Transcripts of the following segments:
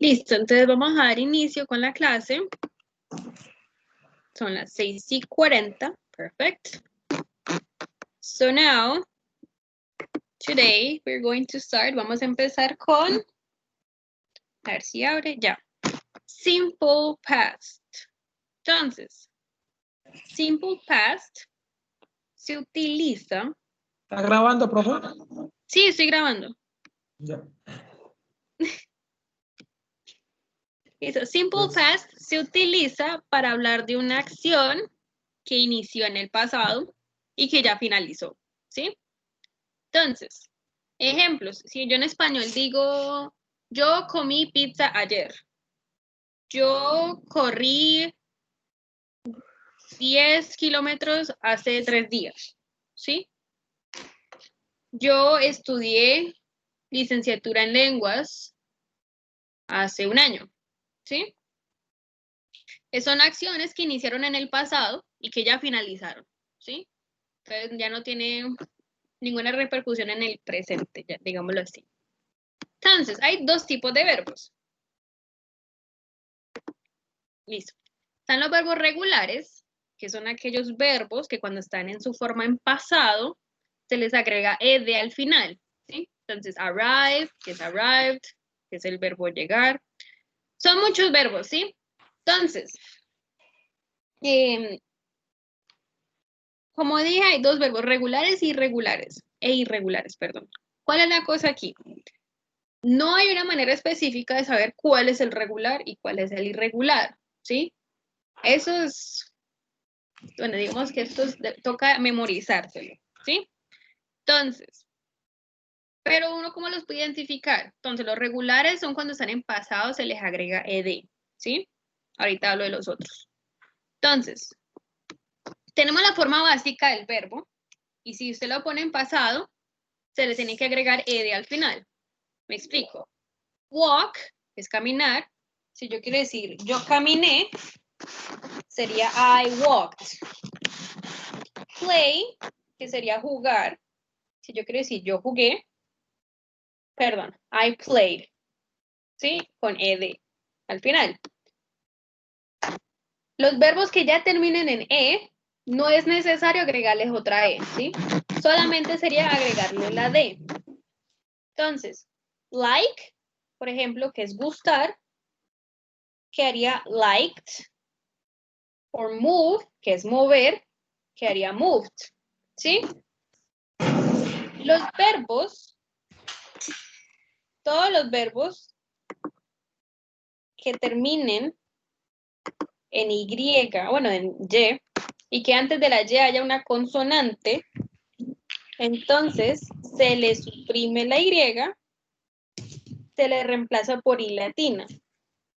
Listo, entonces vamos a dar inicio con la clase. Son las 6:40. Perfect. So now, today we're going to start. Vamos a empezar con, a ver si abre, ya. Simple past. Entonces, simple past se utiliza. ¿Está grabando, profe? Sí, estoy grabando. Ya. Listo. Simple past se utiliza para hablar de una acción que inició en el pasado y que ya finalizó, ¿sí? Entonces, ejemplos. Si yo en español digo, yo comí pizza ayer. Yo corrí 10 kilómetros hace 3 días, ¿sí? Yo estudié licenciatura en lenguas hace 1 año, ¿sí? Son acciones que iniciaron en el pasado y que ya finalizaron, ¿sí? Entonces ya no tiene ninguna repercusión en el presente, ya, digámoslo así. Entonces, hay 2 tipos de verbos. Listo. Están los verbos regulares, que son aquellos verbos que cuando están en su forma en pasado, se les agrega ed al final, ¿sí? Entonces, arrive, que es arrived, que es el verbo llegar. Son muchos verbos, ¿sí? Entonces, como dije, hay 2 verbos, regulares e irregulares, perdón. ¿Cuál es la cosa aquí? No hay una manera específica de saber cuál es el regular y cuál es el irregular, ¿sí? Eso es, bueno, digamos que esto toca memorizárselo, ¿sí? Entonces, pero uno, ¿cómo los puede identificar? Entonces, los regulares son cuando están en pasado, se les agrega ed, ¿sí? Ahorita hablo de los otros. Entonces, tenemos la forma básica del verbo, y si usted lo pone en pasado, se le tiene que agregar ed al final. Me explico. Walk es caminar. Si yo quiero decir yo caminé, sería I walked. Play, que sería jugar. Si yo quiero decir yo jugué, perdón, I played. ¿Sí? Con ed al final. Los verbos que ya terminen en e, no es necesario agregarles otra e, ¿sí? Solamente sería agregarle la d. Entonces, like, por ejemplo, que es gustar, quedaría liked. Or move, que es mover, quedaría moved, ¿sí? Los verbos, todos los verbos que terminen en y, bueno, en y que antes de la y haya una consonante, entonces se le suprime la y, se le reemplaza por i latina,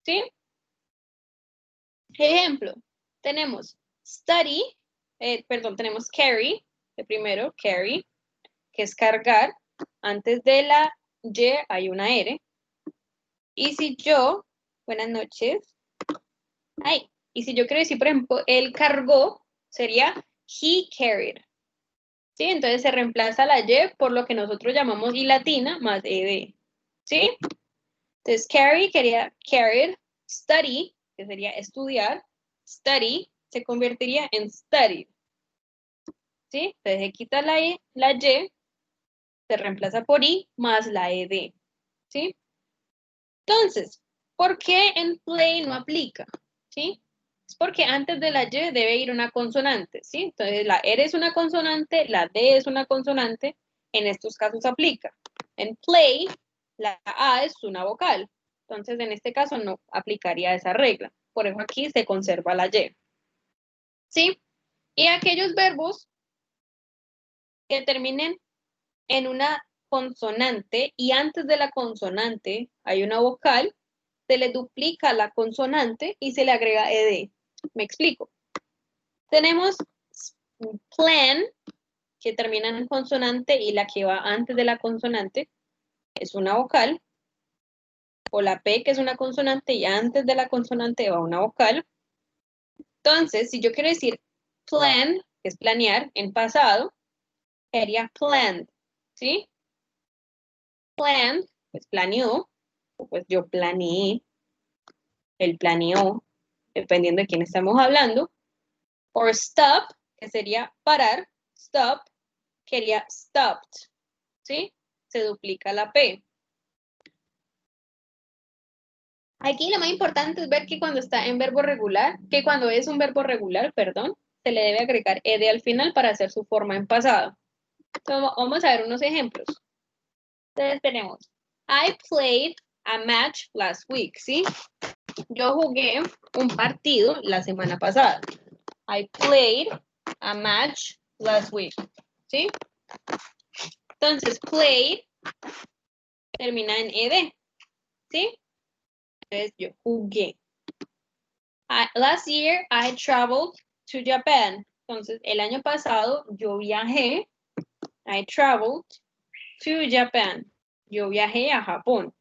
¿sí? Ejemplo, tenemos study, tenemos carry, de primero, carry, que es cargar, antes de la y hay una r, y si yo, buenas noches, y si yo quiero decir, por ejemplo, él cargó, sería he carried, ¿sí? Entonces se reemplaza la y por lo que nosotros llamamos i latina más ed, ¿sí? Entonces carry quería carried, study, que sería estudiar, study se convertiría en studied, ¿sí? Entonces se quita la y, se reemplaza por i más la ed, ¿sí? Entonces, ¿por qué en play no aplica? ¿Sí? Es porque antes de la y debe ir una consonante, ¿sí? Entonces, la R es una consonante, la D es una consonante, en estos casos aplica. En play, la A es una vocal, entonces en este caso no aplicaría esa regla. Por eso aquí se conserva la Y. ¿Sí? Y aquellos verbos que terminen en una consonante y antes de la consonante hay una vocal, se le duplica la consonante y se le agrega ed. Me explico. Tenemos plan, que termina en consonante y la que va antes de la consonante es una vocal. O la P, que es una consonante y antes de la consonante va una vocal. Entonces, si yo quiero decir plan, que es planear, en pasado, sería planned, ¿sí? Planned, pues planeó, o pues yo planeé. él planeó, dependiendo de quién estamos hablando. Or stop, que sería parar, stop, quería stopped, ¿sí? Se duplica la P. Aquí lo más importante es ver que cuando está en verbo regular, que cuando es un verbo regular, perdón, se le debe agregar ed al final para hacer su forma en pasado. Entonces, vamos a ver unos ejemplos. Entonces tenemos, I played a match last week, ¿sí? Yo jugué un partido la semana pasada. I played a match last week, ¿sí? Entonces, played termina en ed, ¿sí? Entonces, yo jugué. Last year, I traveled to Japan. Entonces, el año pasado, yo viajé. I traveled to Japan. Yo viajé a Japón.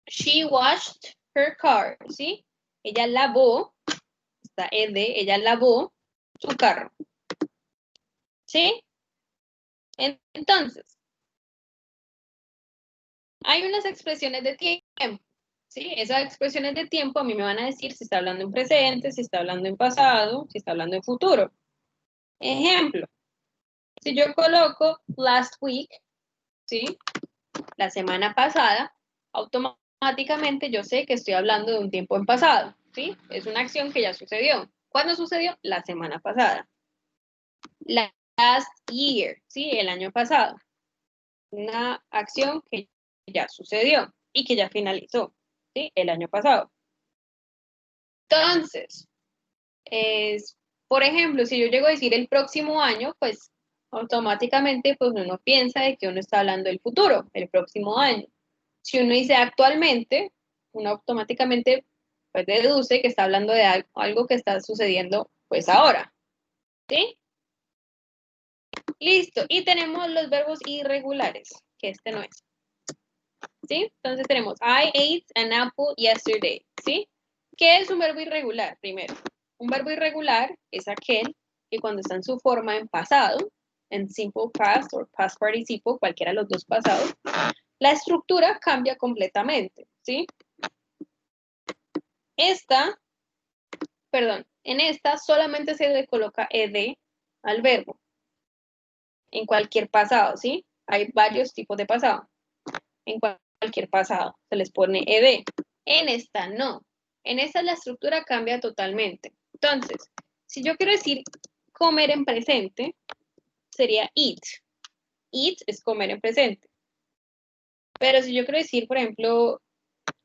She washed her car, ¿sí? Ella lavó, está ed, ella lavó su carro. ¿Sí? Entonces, hay unas expresiones de tiempo, ¿sí? Esas expresiones de tiempo a mí me van a decir si está hablando en presente, si está hablando en pasado, si está hablando en futuro. Ejemplo, si yo coloco last week, ¿sí? La semana pasada, automáticamente yo sé que estoy hablando de un tiempo en pasado, ¿sí? Es una acción que ya sucedió. ¿Cuándo sucedió? La semana pasada. Last year, ¿sí? El año pasado. Una acción que ya sucedió y que ya finalizó, ¿sí? El año pasado. Entonces, por ejemplo, si yo llego a decir el próximo año, pues automáticamente pues uno piensa de que uno está hablando del futuro, el próximo año. Si uno dice actualmente, uno automáticamente pues deduce que está hablando de algo que está sucediendo pues ahora, ¿sí? Listo, y tenemos los verbos irregulares, que este no es, ¿sí? Entonces tenemos, I ate an apple yesterday, ¿sí? ¿Qué es un verbo irregular? Primero, un verbo irregular es aquel que cuando está en su forma en pasado, en simple past o past participle, cualquiera de los dos pasados, la estructura cambia completamente, ¿sí? En esta solamente se le coloca ed al verbo, en cualquier pasado, ¿sí? Hay varios tipos de pasado. En cualquier pasado se les pone ed. En esta no. En esta la estructura cambia totalmente. Entonces, si yo quiero decir comer en presente, sería eat. Eat es comer en presente. Pero si yo quiero decir, por ejemplo,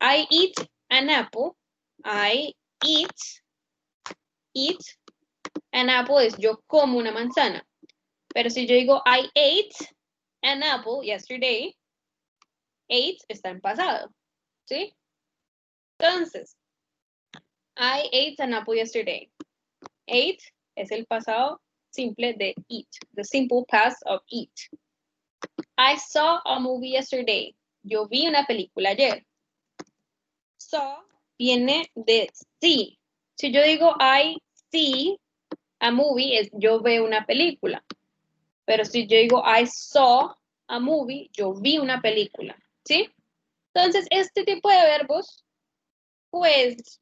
I eat an apple, I eat an apple es yo como una manzana. Pero si yo digo I ate an apple yesterday, ate está en pasado, ¿sí? Entonces, I ate an apple yesterday. Ate es el pasado simple de eat, the simple past of eat. I saw a movie yesterday. Yo vi una película ayer. Saw viene de see. Si yo digo I see a movie, es yo veo una película. Pero si yo digo I saw a movie, yo vi una película, ¿sí? Entonces, este tipo de verbos, pues,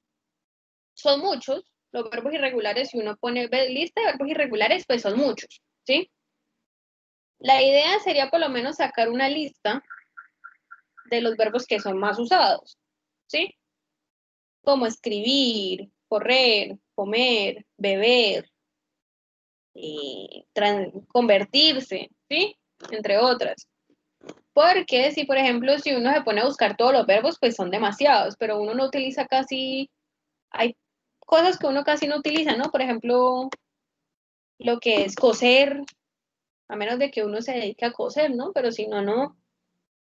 son muchos. Los verbos irregulares, si uno pone lista de verbos irregulares, pues son muchos, ¿sí? La idea sería por lo menos sacar una lista de los verbos que son más usados, ¿sí? Como escribir, correr, comer, beber, convertirse, ¿sí? Entre otras. Porque si, por ejemplo, si uno se pone a buscar todos los verbos, pues son demasiados, pero uno no utiliza casi, hay cosas que uno casi no utiliza, ¿no? Por ejemplo, lo que es coser, a menos de que uno se dedique a coser, ¿no? Pero si no, no.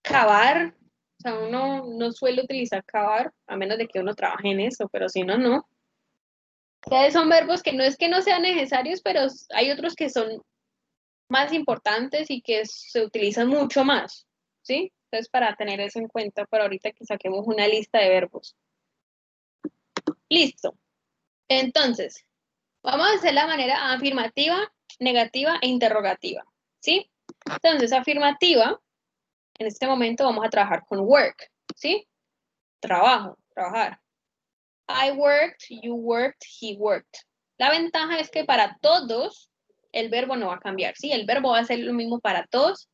Cavar, o sea, uno no suele utilizar cavar, a menos de que uno trabaje en eso, pero si no, no. Entonces son verbos que no es que no sean necesarios, pero hay otros que son más importantes y que se utilizan mucho más, ¿sí? Entonces, para tener eso en cuenta, para ahorita que saquemos una lista de verbos. Listo. Entonces, vamos a hacer la manera afirmativa, negativa e interrogativa, ¿sí? Entonces, afirmativa, en este momento vamos a trabajar con work, ¿sí? Trabajo, trabajar. I worked, you worked, he worked. La ventaja es que para todos el verbo no va a cambiar, ¿sí? El verbo va a ser lo mismo para todos,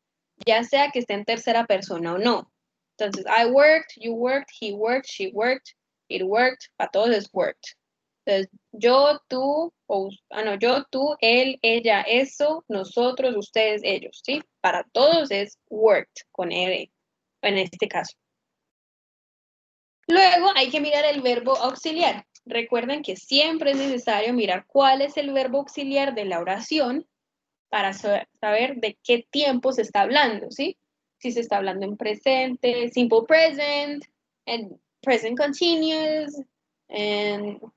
ya sea que esté en tercera persona o no. Entonces, I worked, you worked, he worked, she worked, it worked, para todos es worked. Entonces, yo, tú, yo, tú, él, ella, eso, nosotros, ustedes, ellos, ¿sí? Para todos es worked, con ed, en este caso. Luego hay que mirar el verbo auxiliar. Recuerden que siempre es necesario mirar cuál es el verbo auxiliar de la oración para saber de qué tiempo se está hablando, ¿sí? Si se está hablando en presente, simple present, en present continuous,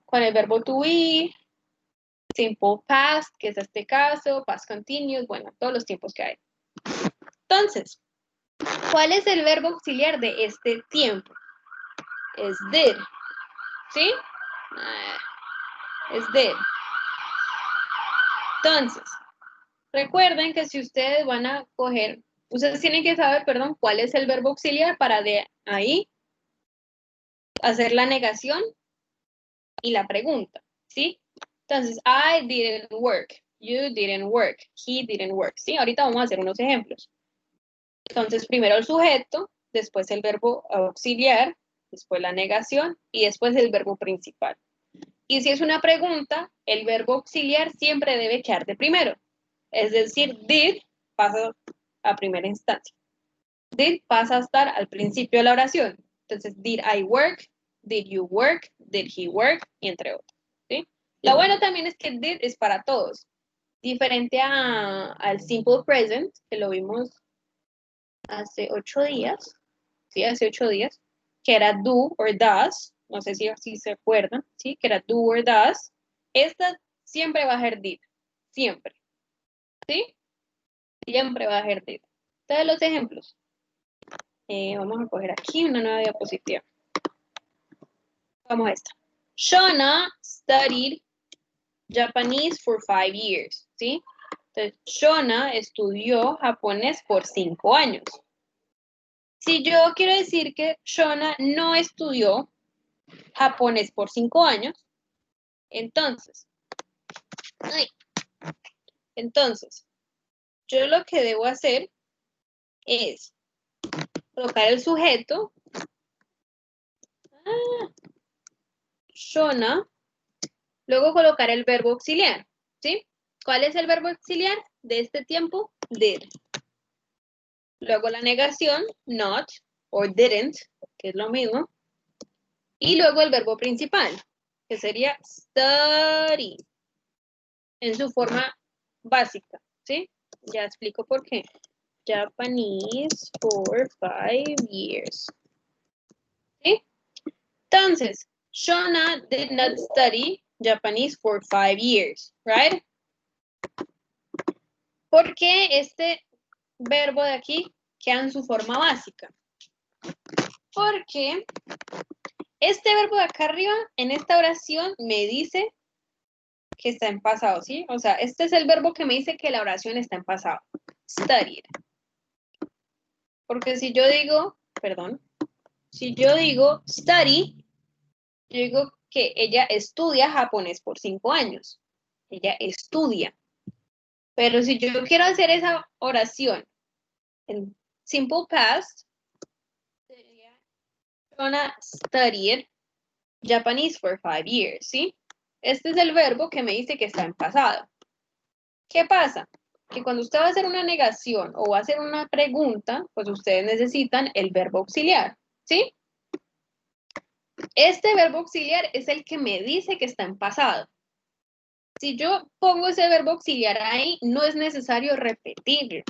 con el verbo to be, simple past, que es este caso, past continuous, bueno, todos los tiempos que hay. Entonces, ¿cuál es el verbo auxiliar de este tiempo? Es did, ¿sí? Es did. Entonces, recuerden que si ustedes van a coger, ustedes tienen que saber, perdón, cuál es el verbo auxiliar para de ahí hacer la negación y la pregunta, ¿sí? Entonces, I didn't work, you didn't work, he didn't work, ¿sí? Ahorita vamos a hacer unos ejemplos. Entonces, primero el sujeto, después el verbo auxiliar, después la negación y después el verbo principal. Y si es una pregunta, el verbo auxiliar siempre debe quedar de primero. Es decir, did pasa a primera instancia. Did pasa a estar al principio de la oración. Entonces, did I work? Did you work? Did he work? Y entre otros. ¿Sí? Lo bueno también es que did es para todos. Diferente al simple present, que lo vimos hace 8 días. Sí, hace 8 días. Que era do or does. No sé si se acuerdan. ¿Sí? Que era do or does. Esta siempre va a ser did. Siempre. ¿Sí? Siempre va a ser did. Entonces, los ejemplos. Vamos a coger aquí una nueva diapositiva. Vamos a esta. Shona studied Japanese for 5 years, ¿sí? Entonces, Shona estudió japonés por 5 años. Si yo quiero decir que Shona no estudió japonés por 5 años, entonces, yo lo que debo hacer es colocar el sujeto, Shona, luego colocar el verbo auxiliar, ¿sí? ¿Cuál es el verbo auxiliar de este tiempo? Did. Luego la negación, not, or didn't, que es lo mismo. Y luego el verbo principal, que sería study, en su forma básica, ¿sí? Ya explico por qué. Japanese for 5 years. ¿Sí? Entonces, Shona did not study Japanese for 5 years, right? ¿Por qué este verbo de aquí queda en su forma básica? Porque este verbo de acá arriba, en esta oración, me dice que está en pasado, ¿sí? O sea, este es el verbo que me dice que la oración está en pasado. Studied. Porque si yo digo, si yo digo study, yo digo que ella estudia japonés por 5 años. Ella estudia. Pero si yo quiero hacer esa oración en simple past, sería Shona studied Japanese for 5 years, ¿sí? Este es el verbo que me dice que está en pasado. ¿Qué pasa? Que cuando usted va a hacer una negación o va a hacer una pregunta, pues ustedes necesitan el verbo auxiliar, ¿sí? Este verbo auxiliar es el que me dice que está en pasado. Si yo pongo ese verbo auxiliar ahí, no es necesario repetirlo.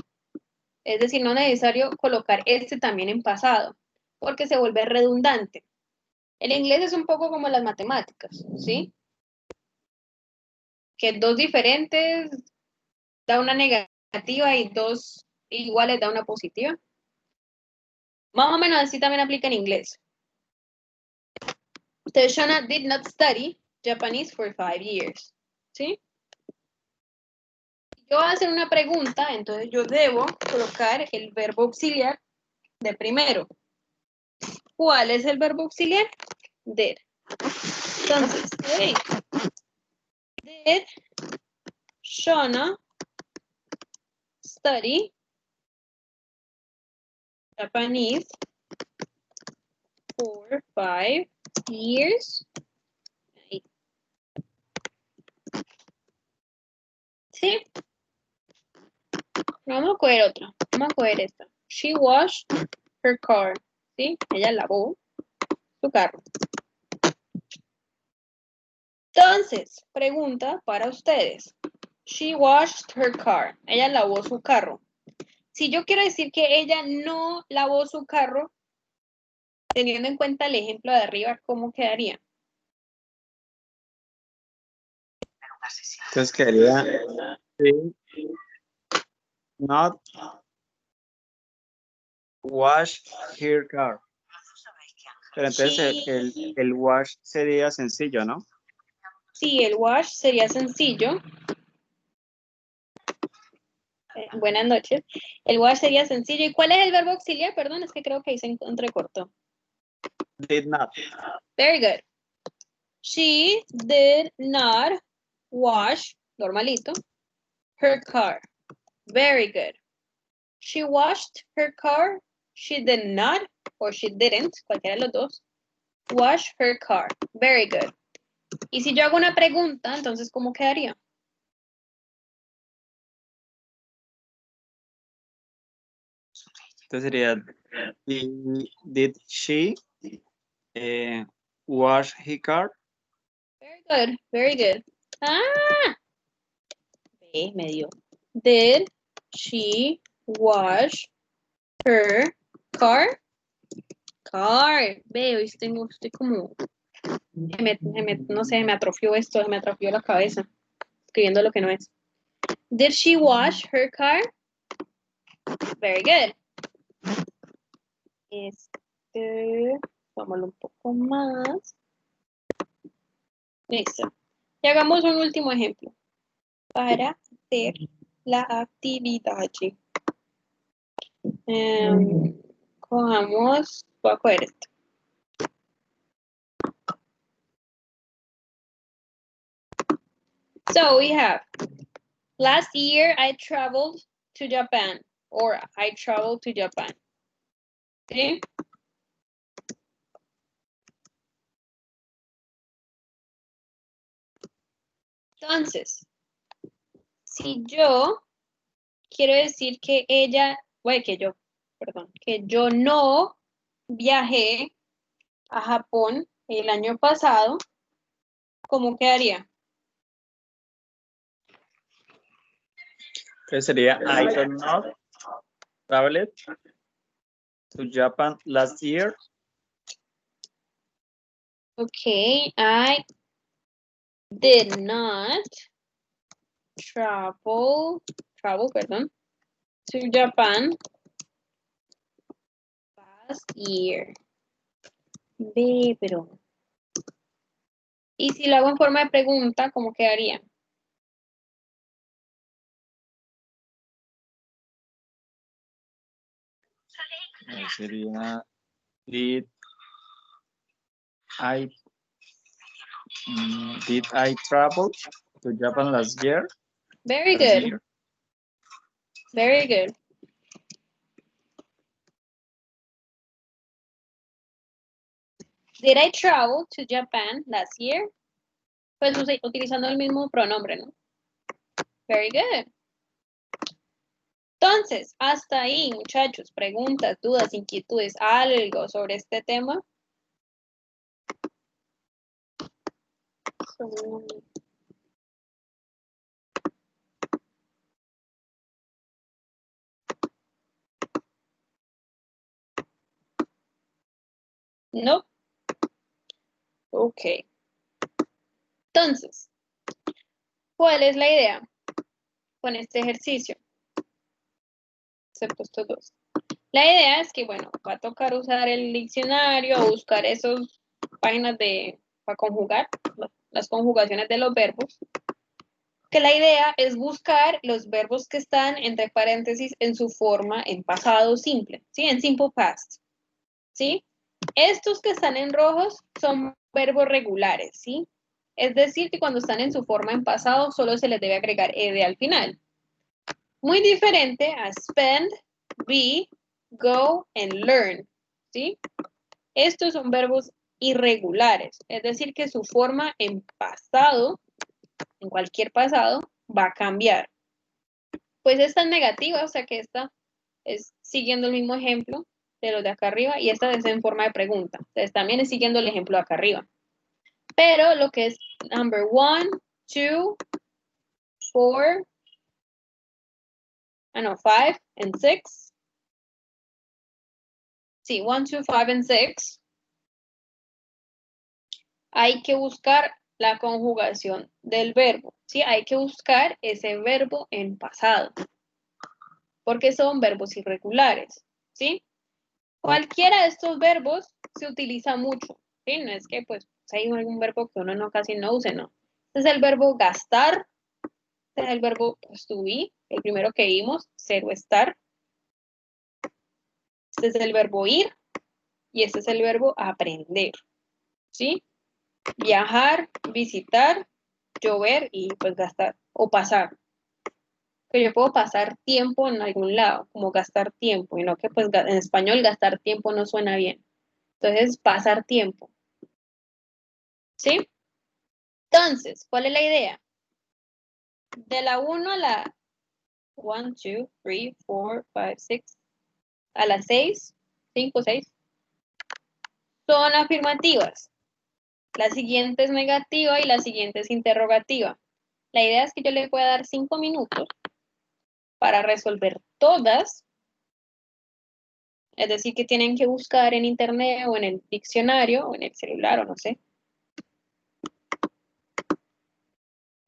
Es decir, no es necesario colocar este también en pasado, porque se vuelve redundante. El inglés es un poco como las matemáticas, ¿sí? Que dos diferentes da una negativa y dos iguales da una positiva. Más o menos así también aplica en inglés. Entonces, Shona did not study Japanese for 5 years. ¿Sí? Yo voy a hacer una pregunta, entonces yo debo colocar el verbo auxiliar de primero. ¿Cuál es el verbo auxiliar? Did. Entonces, hey, did Shona study Japanese for 5 years? Sí. Vamos a coger otra. Vamos a coger esta. She washed her car. ¿Sí? Ella lavó su carro. Entonces, pregunta para ustedes. She washed her car. Ella lavó su carro. Si yo quiero decir que ella no lavó su carro, teniendo en cuenta el ejemplo de arriba, ¿cómo quedaría? Entonces quedaría did not wash her car. Pero entonces el wash sería sencillo, ¿no? Sí, el wash sería sencillo. Buenas noches. El wash sería sencillo. ¿Y cuál es el verbo auxiliar? Perdón, es que creo que ahí se entrecortó. Did not. Very good. She did not wash, normalito, her car. Very good. She washed her car. She did not, or she didn't, cualquiera de los dos, wash her car. Very good. Y si yo hago una pregunta, entonces, ¿cómo quedaría? Entonces sería did she wash her car? Very good, very good. Ah, me dio. Did she wash her car? Car. Ve, hoy estoy como, no sé, me atrofió esto, me atrofió la cabeza, escribiendo lo que no es. Did she wash her car? Very good. Vámonos un poco más. Listo. Y hagamos un último ejemplo para hacer la actividad. Cojamos, voy a coger esto. So we have, last year I traveled to Japan, or I traveled to Japan. ¿Sí? Entonces, si yo quiero decir que que yo no viajé a Japón el año pasado, ¿cómo quedaría? Entonces sería I did not travel to Japan last year. Okay, I did not travel, to Japan last year. Pero. Y si lo hago en forma de pregunta, ¿cómo quedaría? Sería did I travel to Japan last year? Very good. Very good. Did I travel to Japan last year? Pues utilizando el mismo pronombre, ¿no? Very good. Entonces, hasta ahí, muchachos, preguntas, dudas, inquietudes, algo sobre este tema. No. Ok. Entonces, ¿cuál es la idea con este ejercicio? Excepto estos dos. La idea es que, bueno, va a tocar usar el diccionario o buscar esas páginas para conjugar, las conjugaciones de los verbos. Que la idea es buscar los verbos que están entre paréntesis en su forma en pasado simple, ¿sí? En simple past, ¿sí? Estos que están en rojos son verbos regulares, ¿sí? Es decir, que cuando están en su forma en pasado, solo se les debe agregar ed al final. Muy diferente a spend, be, go, and learn, ¿sí? Estos son verbos irregulares, es decir, que su forma en pasado, en cualquier pasado, va a cambiar. Pues esta es negativa, o sea que esta es siguiendo el mismo ejemplo de los de acá arriba y esta es en forma de pregunta. Entonces también es siguiendo el ejemplo de acá arriba. Pero lo que es number 1, 2, 4, 5 and 6. Sí, 1, 2, 5 and 6. Hay que buscar la conjugación del verbo, ¿sí? Hay que buscar ese verbo en pasado, porque son verbos irregulares, ¿sí? Cualquiera de estos verbos se utiliza mucho, ¿sí? No es que, pues, hay algún verbo que uno no casi no use, no. Este es el verbo gastar, este es el verbo pues, to be, el primero que vimos, ser o estar. Este es el verbo ir y este es el verbo aprender, ¿sí? Viajar, visitar, llover y pues gastar o pasar. Que yo puedo pasar tiempo en algún lado, como gastar tiempo, y no que pues en español gastar tiempo no suena bien. Entonces, pasar tiempo, ¿sí? Entonces, ¿cuál es la idea? De la 1 a la 1, 2, 3, 4, 5, 6, a las 6, 5, 6, son afirmativas. La siguiente es negativa y la siguiente es interrogativa. La idea es que yo le pueda dar 5 minutos para resolver todas, es decir, que tienen que buscar en internet o en el diccionario o en el celular o no sé.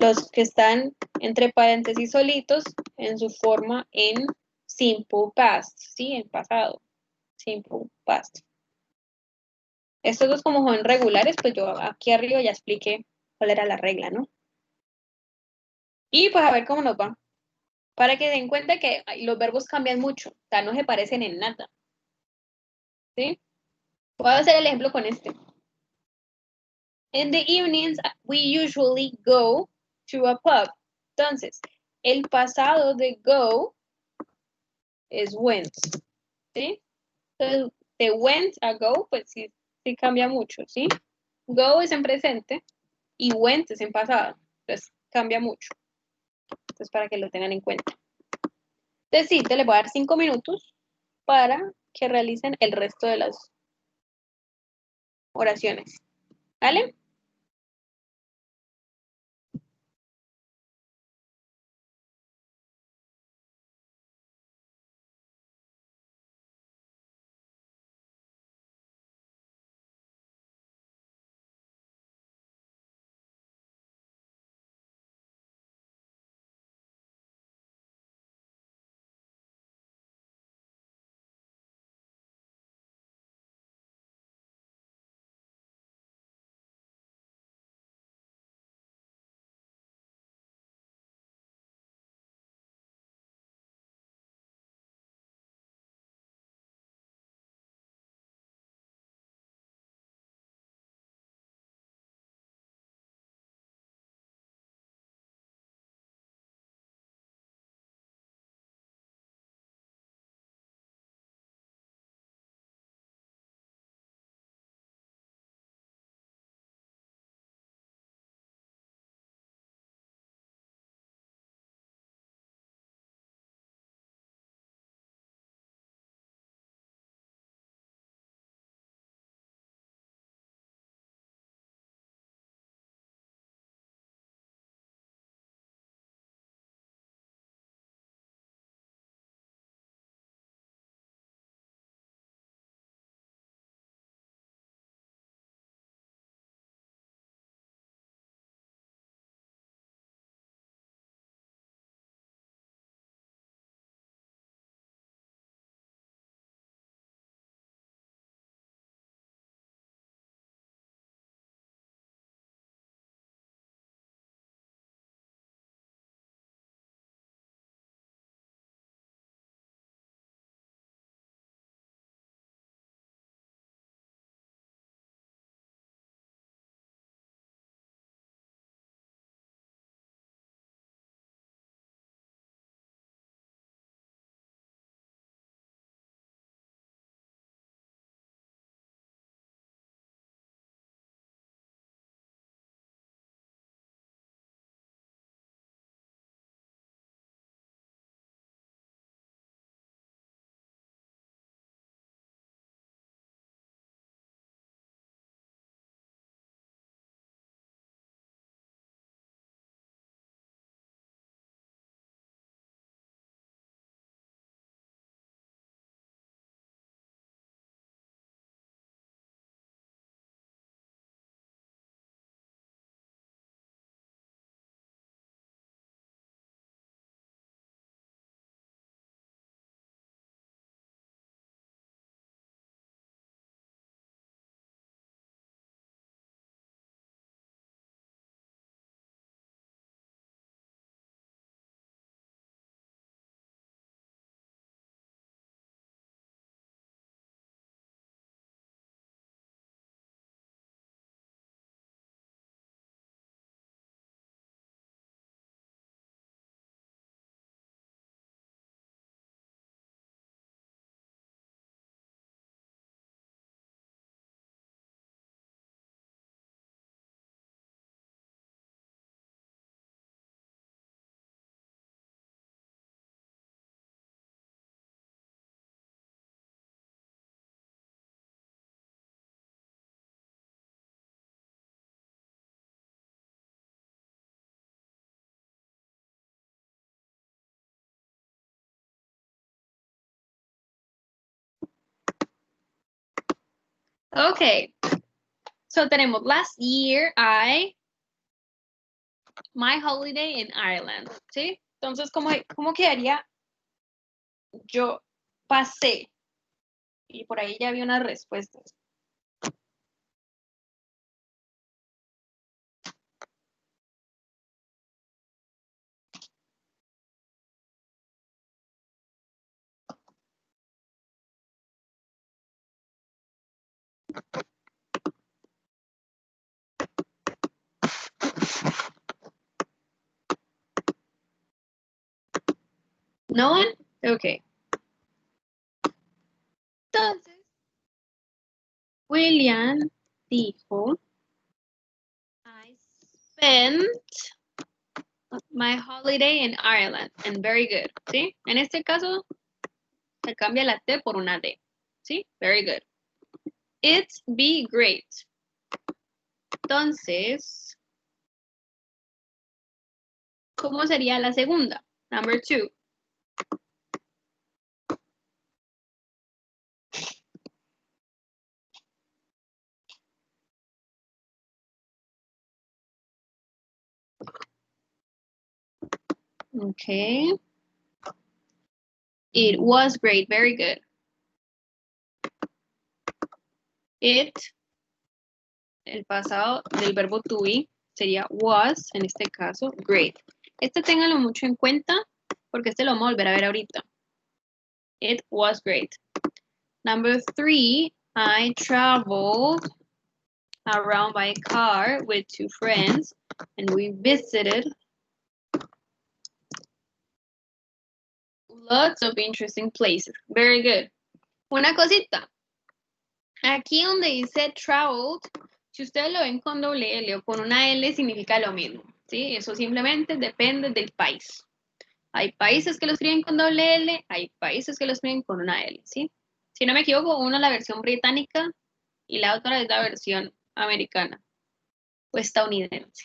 Los que están entre paréntesis solitos en su forma en simple past, ¿sí? En pasado, simple past. Estos dos como son regulares, pues yo aquí arriba ya expliqué cuál era la regla, ¿no? Y pues a ver cómo nos va. Para que den cuenta que los verbos cambian mucho, o sea, no se parecen en nada, ¿sí? Voy a hacer el ejemplo con este. In the evenings, we usually go to a pub. Entonces, el pasado de go es went, ¿sí? Entonces, de went a go, pues sí, sí cambia mucho, ¿sí? Go es en presente y went es en pasado. Entonces, cambia mucho. Entonces, para que lo tengan en cuenta. Entonces, sí, te les voy a dar 5 minutos para que realicen el resto de las oraciones. ¿Vale? Okay. So tenemos last year, my holiday in Ireland, ¿sí? Entonces, ¿cómo quedaría? Yo pasé. Y por ahí ya había unas respuestas. No one? Okay. Entonces, William dijo, I spent my holiday in Ireland. And very good. ¿Sí? En este caso, se cambia la T por una D. ¿Sí? Very good. It's be great. Entonces, ¿cómo sería la segunda? Number 2. Okay. It was great. Very good. It, el pasado del verbo to be, sería was, en este caso, great. Este ténganlo mucho en cuenta, porque este lo vamos a volver a ver ahorita. It was great. Number 3, I traveled around by car with 2 friends, and we visited lots of interesting places. Very good. Una cosita. Aquí donde dice traveled, si ustedes lo ven con doble L o con una L, significa lo mismo. ¿Sí? Eso simplemente depende del país. Hay países que lo escriben con doble L, hay países que lo escriben con una L. ¿Sí? Si no me equivoco, uno es la versión británica y la otra es la versión americana o estadounidense.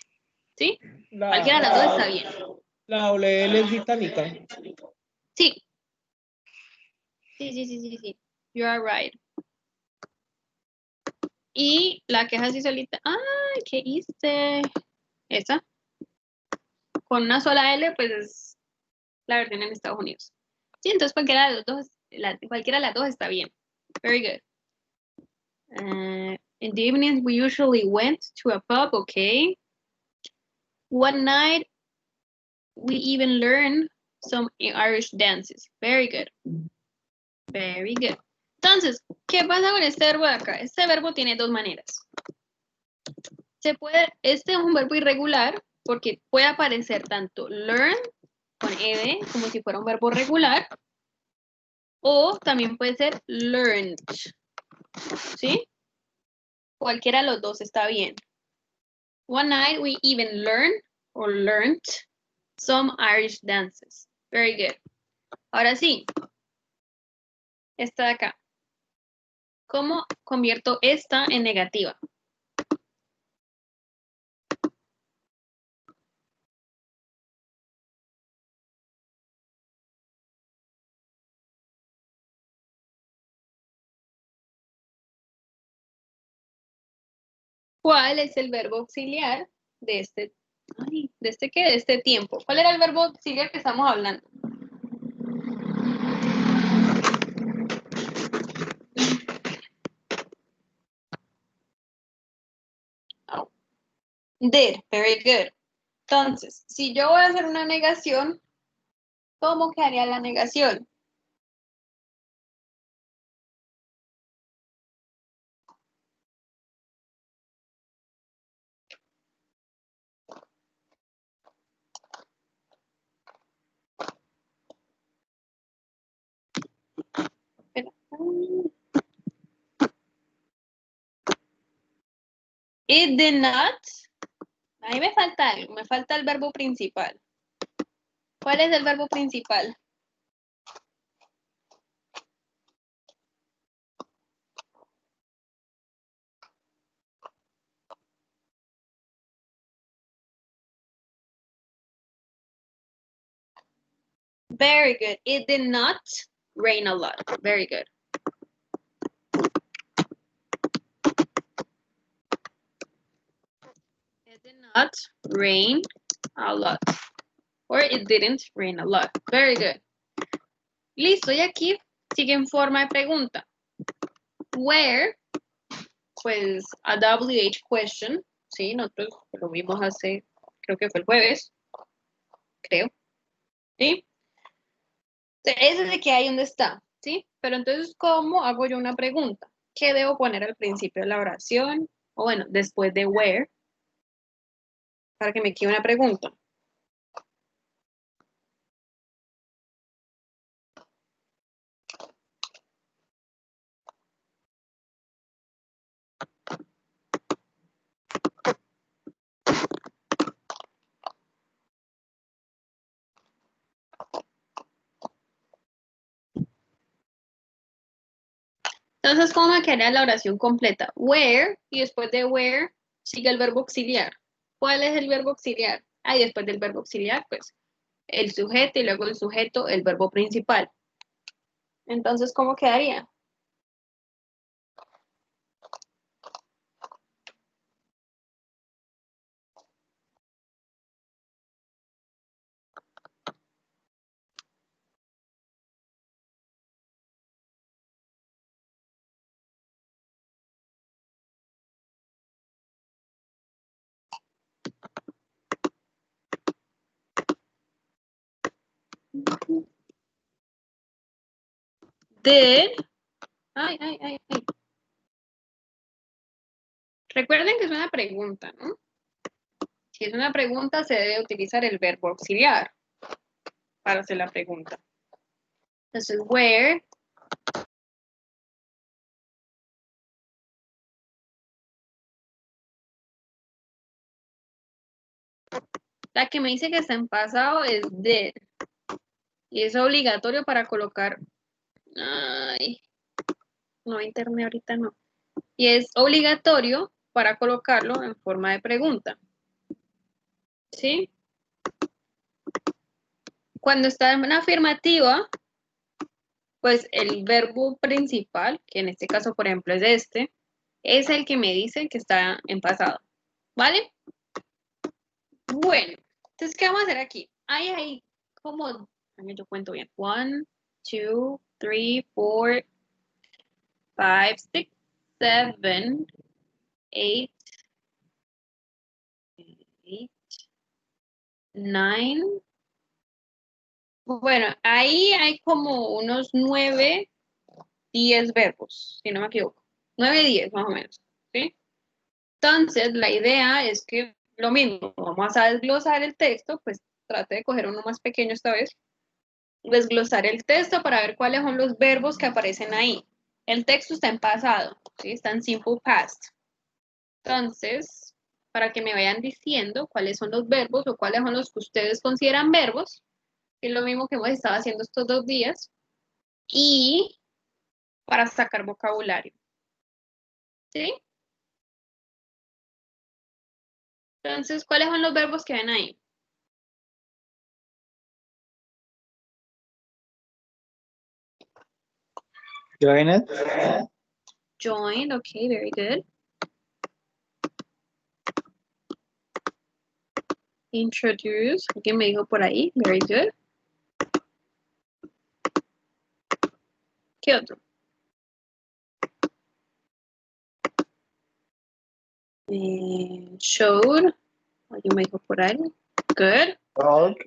¿Sí? Cualquiera de las dos está bien. La doble L es británica. Sí. Sí. You are right. Y la que es así solita. ¡Ay, qué hice! Esa. Con una sola L, pues es la versión en Estados Unidos. Sí, entonces cualquiera de las dos está bien. Very good. In the evenings, we usually went to a pub, okay. One night, we even learned some Irish dances. Very good. Very good. Entonces, ¿qué pasa con este verbo de acá? Este verbo tiene dos maneras. Este es un verbo irregular porque puede aparecer tanto learn con ed como si fuera un verbo regular o también puede ser learned. ¿Sí? Cualquiera de los dos está bien. One night we even learned some Irish dances. Very good. Ahora sí. Esta de acá. ¿Cómo convierto esta en negativa? ¿Cuál es el verbo auxiliar de este, de este tiempo? ¿Cuál era el verbo auxiliar que estamos hablando? Oh. Did, very good. Entonces, si yo voy a hacer una negación, ¿cómo quedaría la negación? It did not. Ahí me falta algo, me falta el verbo principal. ¿Cuál es el verbo principal? Very good. It did not rain a lot. Very good. did not rain a lot. Or it didn't rain a lot. Very good. Listo, y aquí sigue en forma de pregunta. Where, pues a WH question, sí, nosotros lo vimos hace, creo que fue el jueves, creo, ¿sí? Eso de que hay donde está, ¿sí? Pero entonces, ¿cómo hago yo una pregunta? ¿Qué debo poner al principio de la oración? O bueno, después de where, para que me quede una pregunta. Entonces, ¿cómo me quedaría la oración completa? Where, y después de where sigue el verbo auxiliar. ¿Cuál es el verbo auxiliar? Ah, y después del verbo auxiliar, pues, el sujeto y luego el sujeto, el verbo principal. Entonces, ¿cómo quedaría? Did. Ay. Recuerden que es una pregunta, ¿no? Si es una pregunta, se debe utilizar el verbo auxiliar para hacer la pregunta. Entonces, where. La que me dice que está en pasado es did. Y es obligatorio para colocar. Ay, no hay internet ahorita, no. Y es obligatorio para colocarlo en forma de pregunta. ¿Sí? Cuando está en afirmativa, pues el verbo principal, que en este caso, por ejemplo, es este, es el que me dice que está en pasado. ¿Vale? Bueno, entonces, ¿qué vamos a hacer aquí? Hay como, yo cuento bien. 1, 2, 3, 4, 5, 6, 7, 8, 9. Bueno, ahí hay como unos 9, 10 verbos, si no me equivoco. 9, 10 más o menos, ¿sí? Entonces, la idea es que lo mismo, vamos a desglosar el texto, pues trate de coger uno más pequeño esta vez. Desglosar el texto para ver cuáles son los verbos que aparecen ahí. El texto está en pasado, ¿sí? Está en simple past. Entonces, para que me vayan diciendo cuáles son los verbos o cuáles son los que ustedes consideran verbos, es lo mismo que hemos estado haciendo estos 2 días, y para sacar vocabulario. ¿Sí? Entonces, ¿cuáles son los verbos que ven ahí? Join it. Join, okay, very good. Introduce, alguien me dijo por ahí, very good. ¿Qué otro? Showed, alguien me dijo por ahí, good. Talk.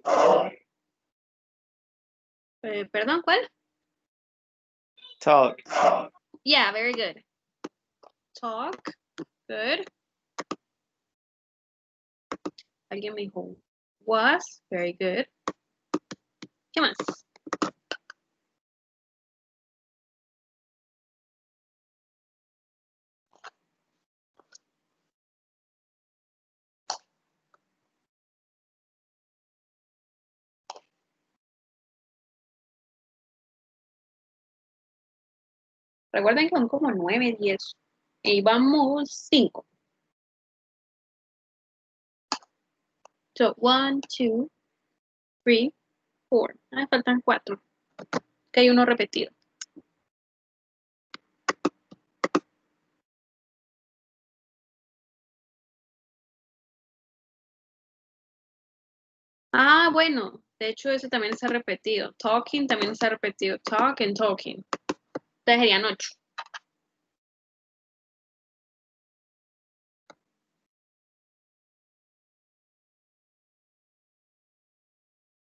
Perdón, ¿cuál? Talk. Yeah, very good. Talk, good. Alguien me dijo was, very good. ¿Qué más? Recuerden que son como 9, 10. Y vamos 5. So, 1, 2, 3, 4. Ah, faltan 4. Que hay uno repetido. Ah, bueno, de hecho eso también está repetido. Talking también está repetido. Talk and talking. Entonces serían 8.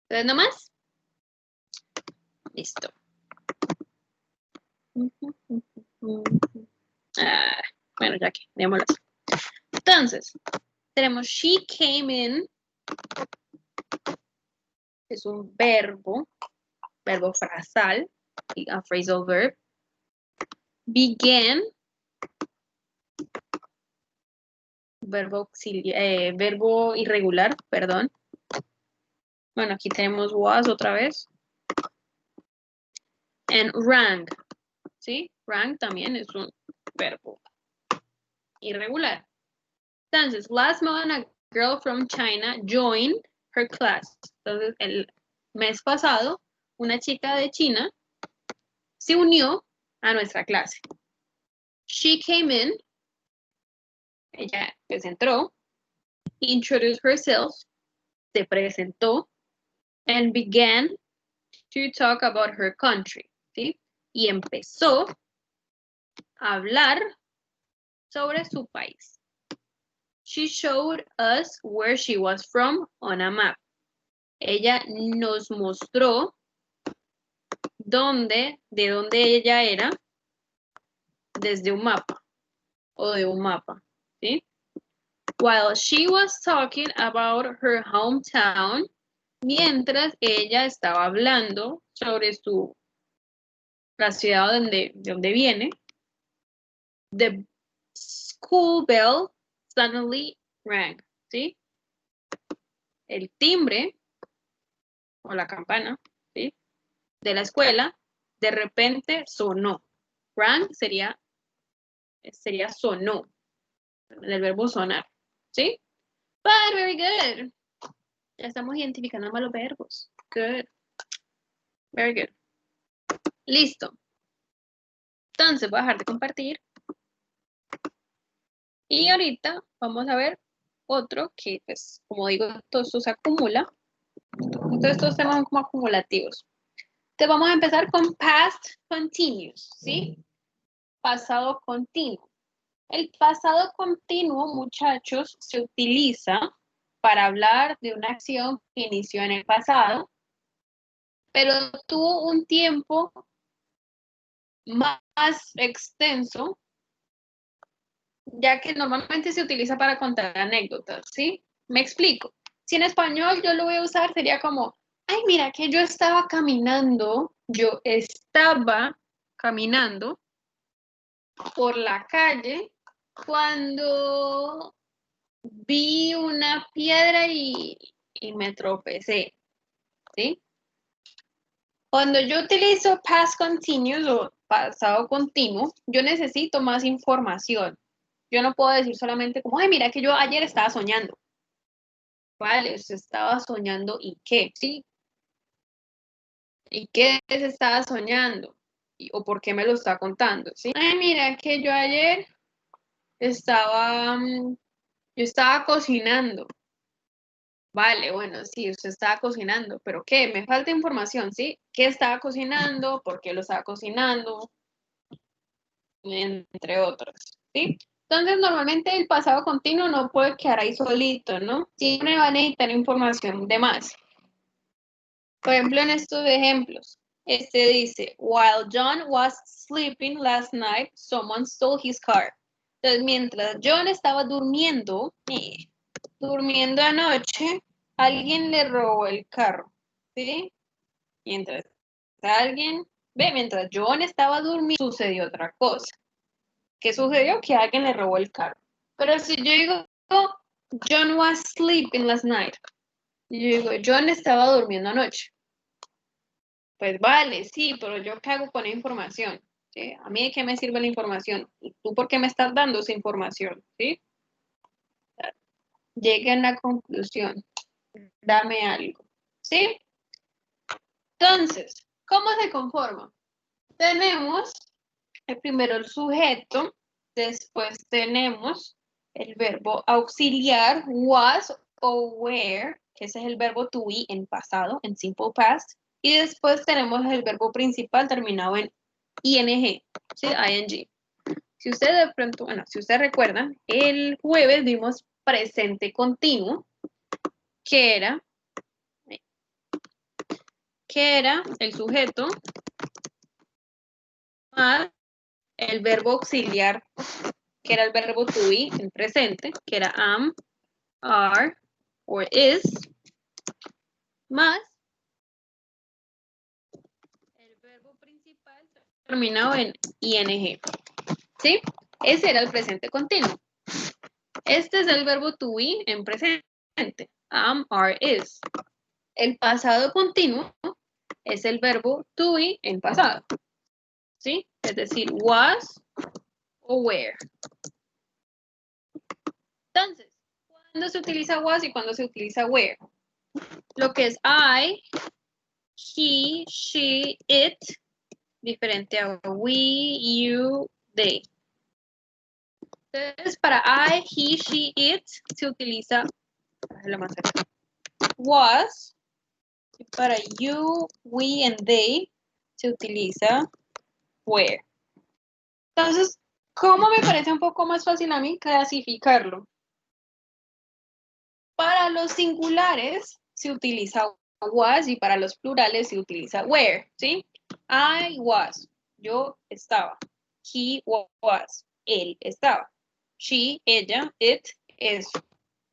Entonces, ¿no más? Listo. Ah, bueno, ya que, démoslo. Entonces, tenemos she came in. Es un verbo frasal, a phrasal verb. Began, verbo irregular, perdón. Bueno, aquí tenemos was otra vez. And rang, ¿sí? Rang también es un verbo irregular. Entonces, last month a girl from China joined her class. Entonces, el mes pasado, una chica de China se unió a nuestra clase. She came in, ella pues entró, introduced herself, se presentó, and began to talk about her country, ¿sí? Y empezó a hablar sobre su país. She showed us where she was from on a map. Ella nos mostró de dónde ella era desde un mapa o de un mapa, ¿sí? While she was talking about her hometown, mientras ella estaba hablando sobre la ciudad de donde viene, the school bell suddenly rang, ¿sí? El timbre o la campana, ¿sí? De la escuela de repente sonó. Rang sería sonó, el verbo sonar, ¿sí? But very good. Ya estamos identificando más los verbos. Good. Very good. Listo. Entonces voy a dejar de compartir. Y ahorita vamos a ver otro que, pues, como digo, todo esto se acumula. Entonces estos temas son como acumulativos. Entonces vamos a empezar con past continuous, ¿sí? Pasado continuo. El pasado continuo, muchachos, se utiliza para hablar de una acción que inició en el pasado, pero tuvo un tiempo más extenso, ya que normalmente se utiliza para contar anécdotas, ¿sí? Me explico. Si en español yo lo voy a usar, sería como, ay, mira que yo estaba caminando por la calle cuando vi una piedra y me tropecé, ¿sí? Cuando yo utilizo past continuous o pasado continuo, yo necesito más información. Yo no puedo decir solamente como, ay, mira que yo ayer estaba soñando. Vale, usted estaba soñando ¿y qué? ¿Sí? ¿Y qué se estaba soñando? ¿O por qué me lo está contando? ¿Sí? Ay, mira que yo ayer estaba, yo estaba cocinando. Vale, bueno, sí, usted estaba cocinando, pero ¿qué? Me falta información, ¿sí? ¿Qué estaba cocinando? ¿Por qué lo estaba cocinando? Entre otros, ¿sí? Entonces, normalmente el pasado continuo no puede quedar ahí solito, ¿no? Siempre van a necesitar información de más. Por ejemplo, en estos ejemplos, este dice, while John was sleeping last night, someone stole his car. Entonces, mientras John estaba durmiendo anoche, alguien le robó el carro, ¿sí? Mientras mientras John estaba durmiendo, sucedió otra cosa. ¿Qué sucedió? Que alguien le robó el carro. Pero si yo digo, John was sleeping last night, y yo digo, John estaba durmiendo anoche. Pues vale, sí, pero yo qué hago con la información, ¿sí? A mí de qué me sirve la información y tú por qué me estás dando esa información, ¿sí? Llegue a una conclusión, dame algo, ¿sí? Entonces, ¿cómo se conforma? Tenemos primero el sujeto, después tenemos el verbo auxiliar was o were, que ese es el verbo to be en pasado, en simple past. Y después tenemos el verbo principal terminado en ing, ¿sí? ing. Si ustedes de pronto, bueno, si ustedes recuerdan, el jueves vimos presente continuo, que era el sujeto más el verbo auxiliar, que era el verbo to be en presente, que era am, are, or is, más el verbo principal terminado en ing, ¿sí? Ese era el presente continuo. Este es el verbo to be en presente, am, are, is. El pasado continuo es el verbo to be en pasado, ¿sí? Es decir, was o were. Entonces, ¿cuándo se utiliza was y cuándo se utiliza were? Lo que es I, he, she, it, diferente a we, you, they. Entonces, para I, he, she, it, se utiliza was. Y para you, we, and they, se utiliza were. Entonces, ¿cómo me parece un poco más fácil a mí clasificarlo? Para los singulares se utiliza was y para los plurales se utiliza were, ¿sí? I was, yo estaba. He was, él estaba. She, ella, it, eso.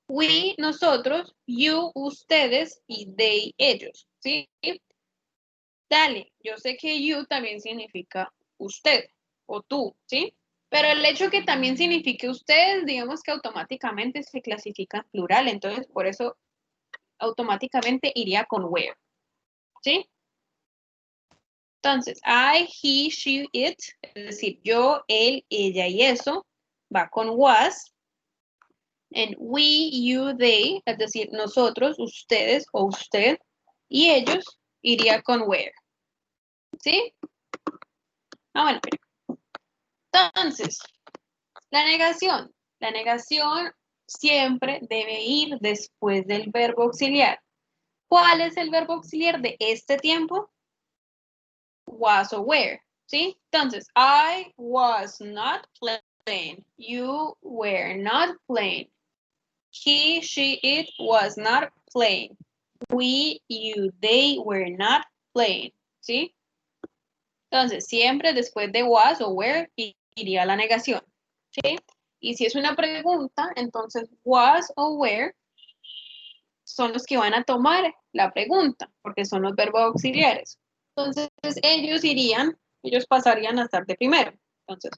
We, nosotros, you, ustedes y they, ellos, ¿sí? Dale, yo sé que you también significa usted o tú, ¿sí? Pero el hecho que también signifique ustedes, digamos que automáticamente se clasifica en plural, entonces por eso automáticamente iría con where, ¿sí? Entonces, I, he, she, it, es decir, yo, él, ella y eso, va con was. En we, you, they, es decir, nosotros, ustedes o usted y ellos, iría con where, ¿sí? Bueno, entonces, la negación. La negación siempre debe ir después del verbo auxiliar. ¿Cuál es el verbo auxiliar de este tiempo? Was o were, ¿sí? Entonces, I was not playing. You were not playing. He, she, it was not playing. We, you, they were not playing, ¿sí? Entonces, siempre después de was o were iría la negación, ¿sí? Y si es una pregunta, entonces was o were son los que van a tomar la pregunta, porque son los verbos auxiliares. Entonces, ellos pasarían a estar de primero. Entonces,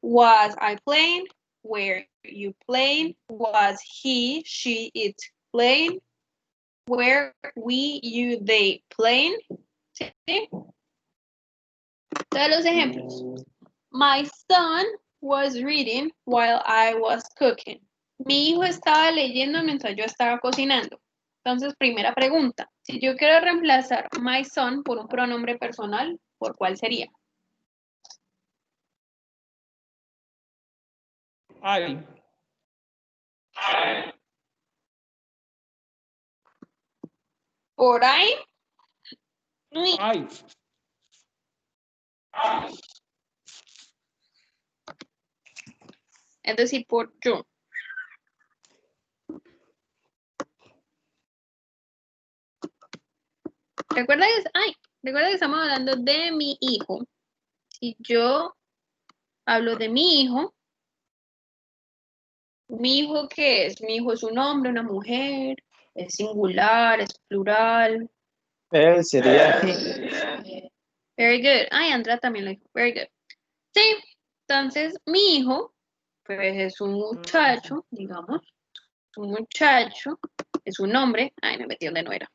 was I playing? Were you playing? Was he, she, it playing? Were we, you, they playing? ¿Sí? Todos los ejemplos. My son was reading while I was cooking. Mi hijo estaba leyendo mientras yo estaba cocinando. Entonces, primera pregunta. Si yo quiero reemplazar my son por un pronombre personal, ¿por cuál sería? I. ¿Por ahí? I. Es decir, por yo. Recuerda que estamos hablando de mi hijo. Si yo hablo de mi hijo, ¿qué es? Mi hijo es un hombre, una mujer, es singular, es plural. Él sería he. Very good. Ay, Andrea también lo dijo. Very good. Sí, entonces mi hijo, pues es un muchacho, digamos. Un muchacho, es un hombre. Ay, me metí donde no era.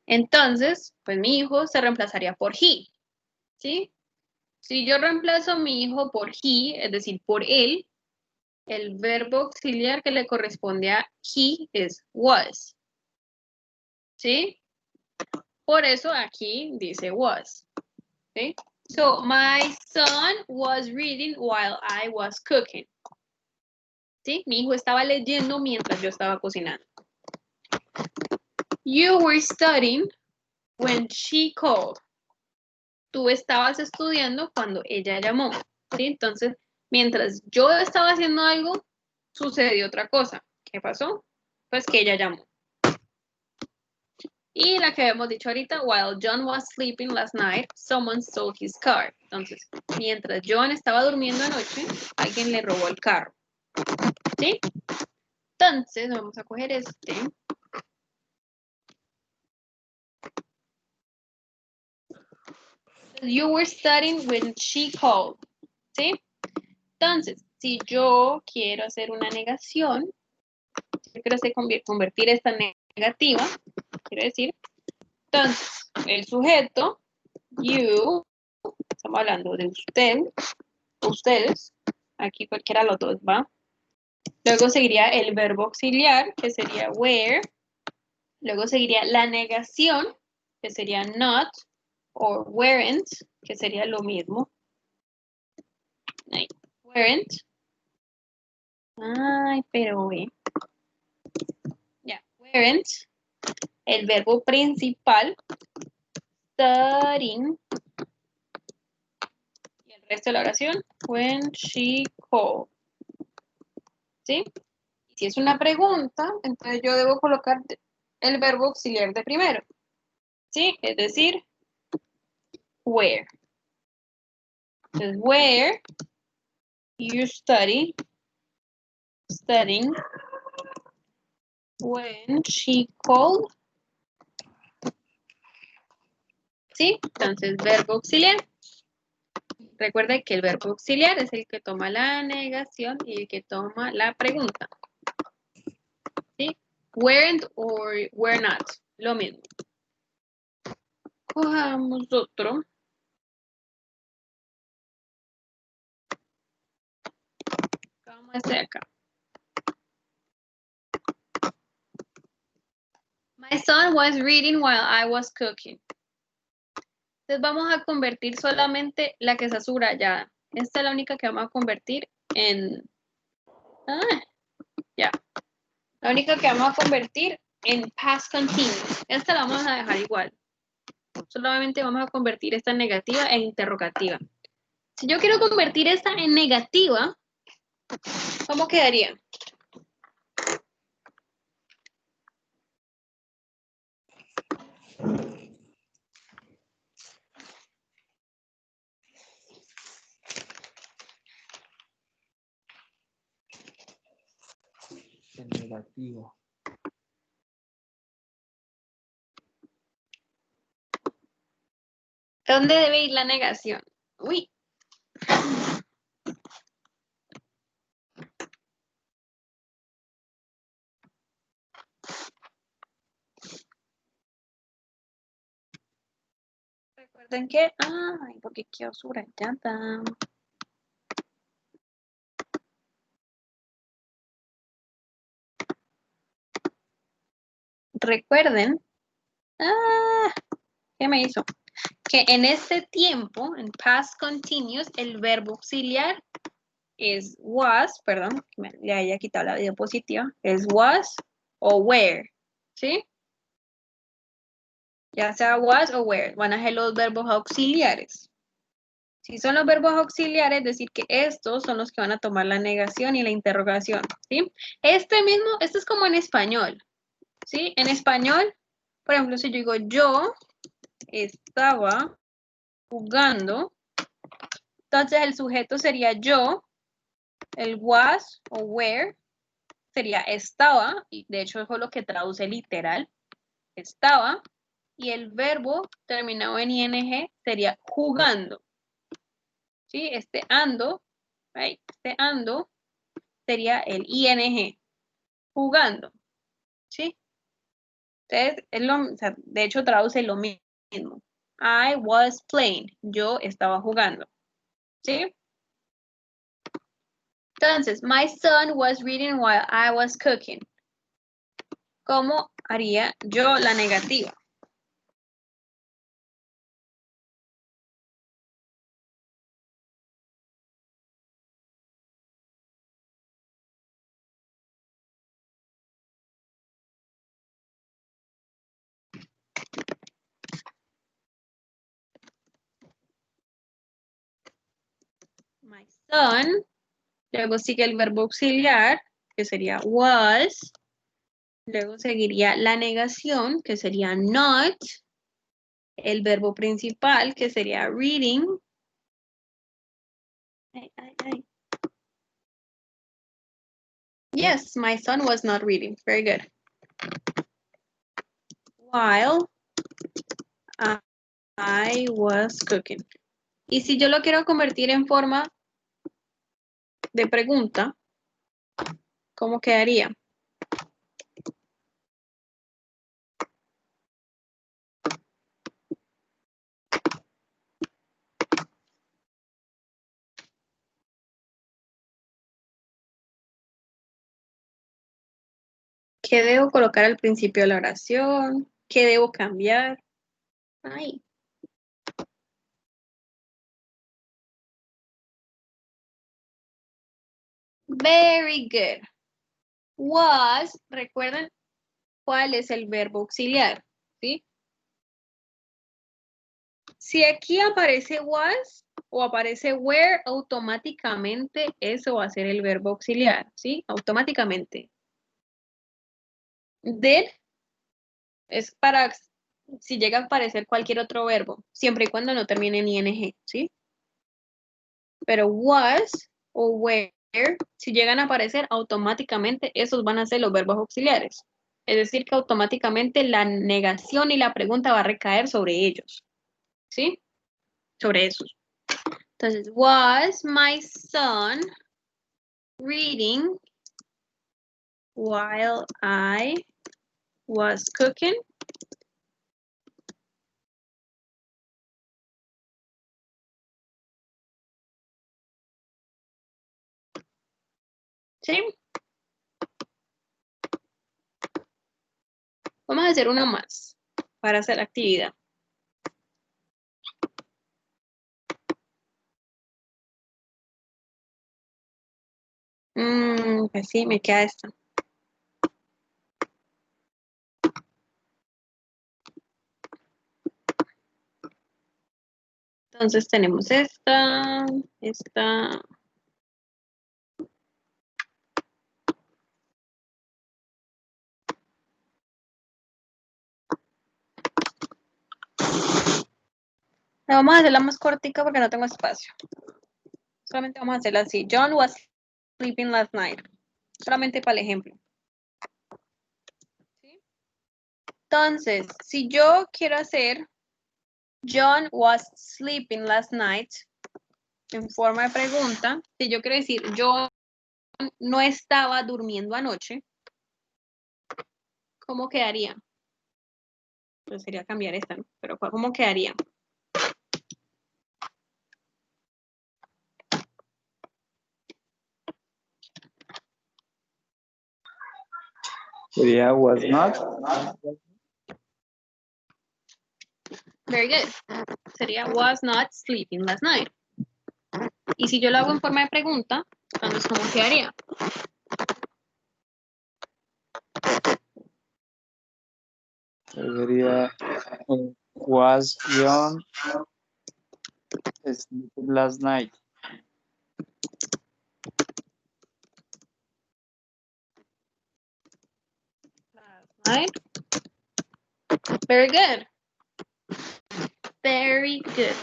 Entonces, pues mi hijo se reemplazaría por he, ¿sí? Si yo reemplazo a mi hijo por he, es decir, por él, el verbo auxiliar que le corresponde a he es was, ¿sí? Por eso aquí dice was, ¿sí? So, my son was reading while I was cooking. ¿Sí? Mi hijo estaba leyendo mientras yo estaba cocinando. You were studying when she called. Tú estabas estudiando cuando ella llamó. ¿Sí? Entonces, mientras yo estaba haciendo algo, sucedió otra cosa. ¿Qué pasó? Pues que ella llamó. Y la que habíamos dicho ahorita, while John was sleeping last night, someone stole his car. Entonces, mientras John estaba durmiendo anoche, alguien le robó el carro. ¿Sí? Entonces, vamos a coger este. You were studying when she called. ¿Sí? Entonces, si yo quiero hacer una negación, yo quiero convertir esta negativa, quiero decir, entonces, el sujeto, you, estamos hablando de usted, ustedes, aquí cualquiera de los dos va. Luego seguiría el verbo auxiliar, que sería were. Luego seguiría la negación, que sería not, o weren't, que sería lo mismo. Ahí, weren't. Ay, pero ya, weren't. El verbo principal, studying. Y el resto de la oración, when she called. ¿Sí? Y si es una pregunta, entonces yo debo colocar el verbo auxiliar de primero. ¿Sí? Es decir, where. Entonces, where you studying when she called. ¿Sí? Entonces, verbo auxiliar. Recuerda que el verbo auxiliar es el que toma la negación y el que toma la pregunta. ¿Sí? Weren't or were not. Lo mismo. Cojamos otro. Vamos a hacer acá. My son was reading while I was cooking. Entonces vamos a convertir solamente la que está subrayada. Esta es la única que vamos a convertir en... ya. La única que vamos a convertir en past continuous. Esta la vamos a dejar igual. Solamente vamos a convertir esta en negativa en interrogativa. Si yo quiero convertir esta en negativa, ¿cómo quedaría? El negativo. ¿Dónde debe ir la negación? Uy. Recuerden que... ay, porque quiero subrayada. Recuerden... ¿qué me hizo? Que en este tiempo, en past continuous, el verbo auxiliar es was, perdón, le haya quitado la diapositiva, es was o were, ¿sí? Ya sea was o were, van a ser los verbos auxiliares. Si son los verbos auxiliares, es decir que estos son los que van a tomar la negación y la interrogación, ¿sí? Este es como en español, ¿sí? En español, por ejemplo, si yo digo yo estaba jugando, entonces el sujeto sería yo, el was o were sería estaba, y de hecho eso es lo que traduce literal, estaba, y el verbo terminado en ing sería jugando. ¿Sí? Este ando, right? Este ando sería el ing, jugando. ¿Sí? Entonces, o sea, de hecho traduce lo mismo. I was playing. Yo estaba jugando. ¿Sí? Entonces, my son was reading while I was cooking. ¿Cómo haría yo la negativa? My son. Luego sigue el verbo auxiliar, que sería was. Luego seguiría la negación, que sería not. El verbo principal, que sería reading. Ay, ay, ay. Yes, my son was not reading. Very good. While I was cooking. Y si yo lo quiero convertir en forma de pregunta, ¿cómo quedaría? ¿Qué debo colocar al principio de la oración? ¿Qué debo cambiar? Ay. Very good. Was, recuerden cuál es el verbo auxiliar, ¿sí? Si aquí aparece was o aparece were, automáticamente eso va a ser el verbo auxiliar, ¿sí? Automáticamente. Did es para si llega a aparecer cualquier otro verbo, siempre y cuando no termine en ing, ¿sí? Pero was o were, si llegan a aparecer, automáticamente esos van a ser los verbos auxiliares. Es decir, que automáticamente la negación y la pregunta va a recaer sobre ellos, ¿sí? Sobre esos. Entonces, was my son reading while I was cooking? ¿Sí? Vamos a hacer uno más para hacer la actividad. Pues sí, me queda esta. Entonces tenemos esta. La vamos a hacerla más cortica porque no tengo espacio. Solamente vamos a hacerla así. John was sleeping last night. Solamente para el ejemplo. ¿Sí? Entonces, si yo quiero hacer John was sleeping last night en forma de pregunta, si yo quiero decir John no estaba durmiendo anoche, ¿cómo quedaría? Pues sería cambiar esta, ¿no? Pero ¿cómo quedaría? Sería was not. Very good. Sería was not sleeping last night. Y si yo lo hago en forma de pregunta, entonces ¿cómo quedaría? Sería was John sleeping last night. Right? Very good. Very good.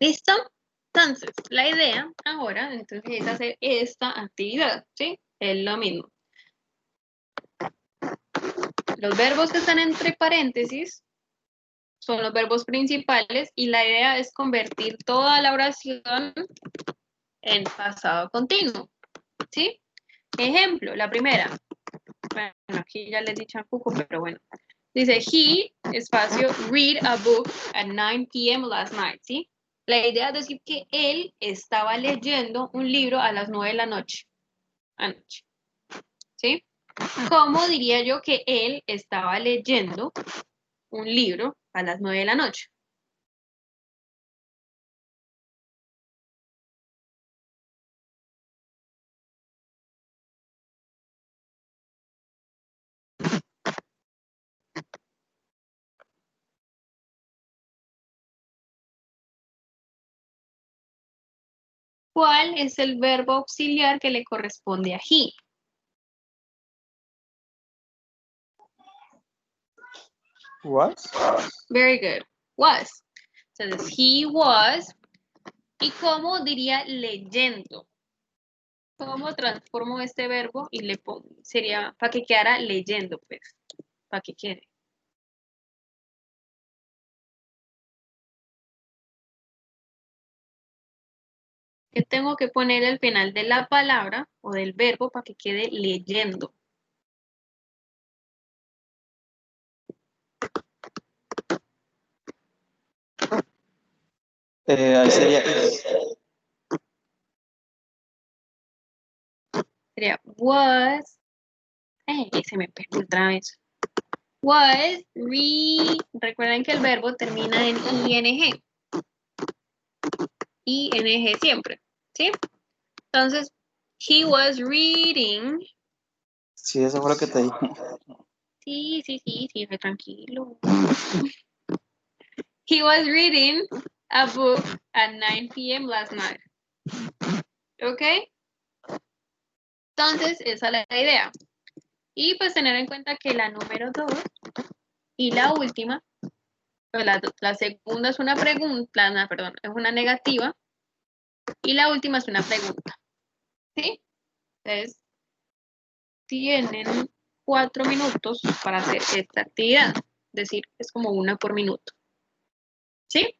¿Listo? Entonces, la idea ahora entonces es hacer esta actividad, ¿sí? Es lo mismo. Los verbos que están entre paréntesis son los verbos principales y la idea es convertir toda la oración en pasado continuo, ¿sí? Ejemplo, la primera. Bueno, aquí ya les he dicho a Cuco, pero bueno. Dice, he, espacio, read a book at 9 p.m. last night, ¿sí? La idea es decir que él estaba leyendo un libro a las 9 de la noche. Anoche, ¿sí? ¿Cómo diría yo que él estaba leyendo un libro a las 9 de la noche? ¿Cuál es el verbo auxiliar que le corresponde a he? Was. Very good. Was. Entonces, he was. ¿Y cómo diría leyendo? ¿Cómo transformo este verbo y le pongo? Sería para que quedara leyendo, pues. Para que quede. ¿Qué tengo que poner al final de la palabra o del verbo para que quede leyendo? Ahí sería is. Sería was. Se me perdió otra vez. Was recuerden que el verbo termina en ing. ING siempre, ¿sí? Entonces, he was reading. Sí, eso fue lo que te dije. Sí, tranquilo. He was reading a book at 9 p.m. last night. ¿Ok? Entonces, esa es la idea. Y pues tener en cuenta que la número 2 y la última, la segunda es una pregunta, perdón, es una negativa y la última es una pregunta. ¿Sí? Entonces, tienen 4 minutos para hacer esta actividad. Es decir, es como una por minuto. ¿Sí?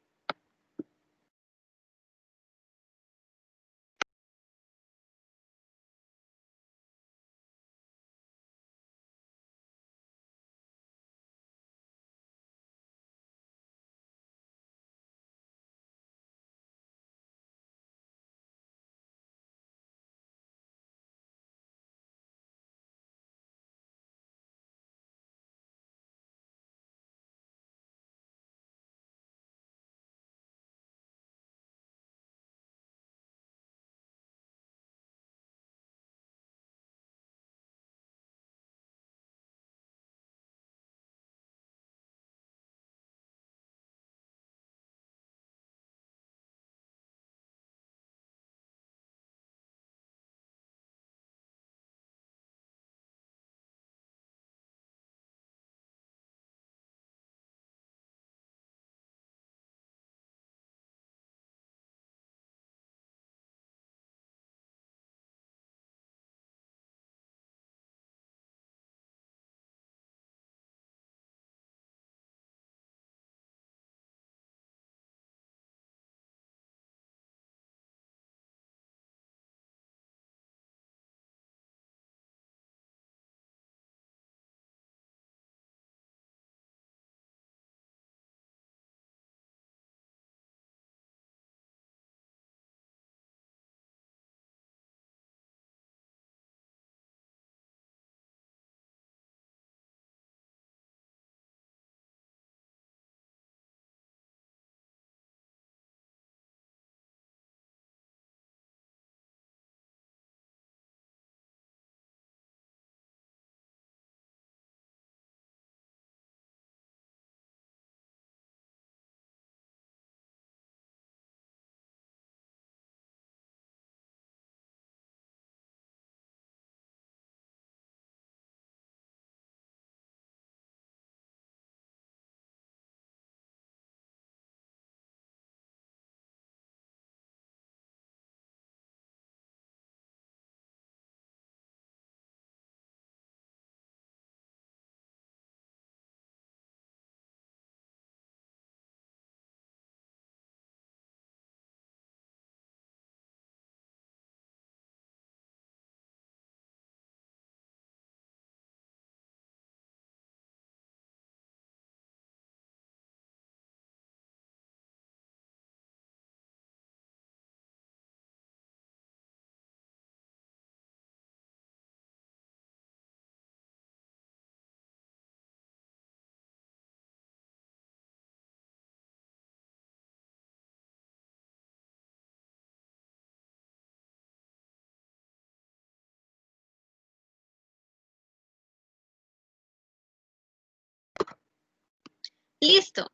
Listo.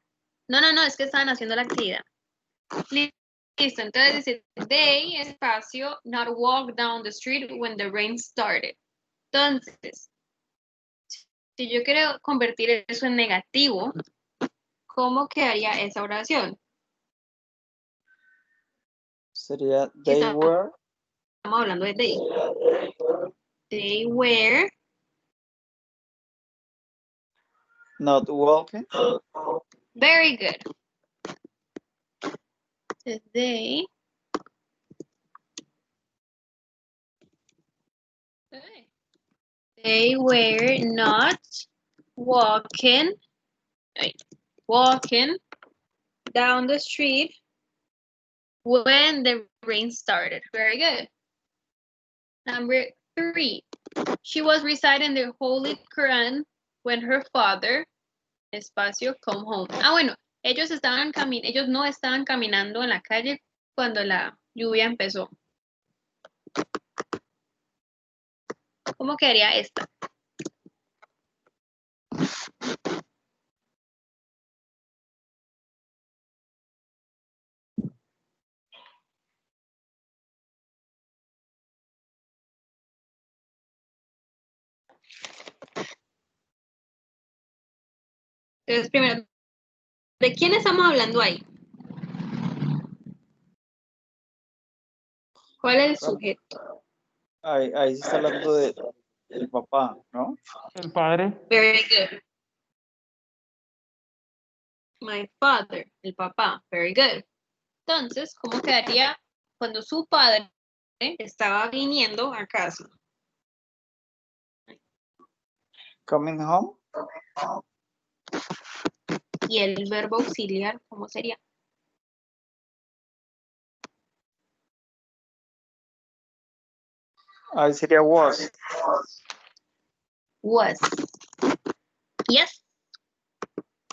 No, es que estaban haciendo la actividad. Listo, entonces dice, they, espacio, not walk down the street when the rain started. Entonces, si yo quiero convertir eso en negativo, ¿cómo quedaría esa oración? Sería Si they estamos were hablando de they. They were not walking. very good. So they were not walking down the street when the rain started. Very good. Number 3. She was reciting the Holy Quran when her father, espacio, come home. Bueno, ellos no estaban caminando en la calle cuando la lluvia empezó. ¿Cómo quedaría esta? Entonces, primero, ¿de quién estamos hablando ahí? ¿Cuál es el sujeto? Ahí se está hablando del papá, ¿no? El padre. Very good. My father, el papá. Very good. Entonces, ¿cómo quedaría cuando su padre estaba viniendo a casa? Coming home. Y el verbo auxiliar, ¿cómo sería? Ahí sería was. Was. Yes.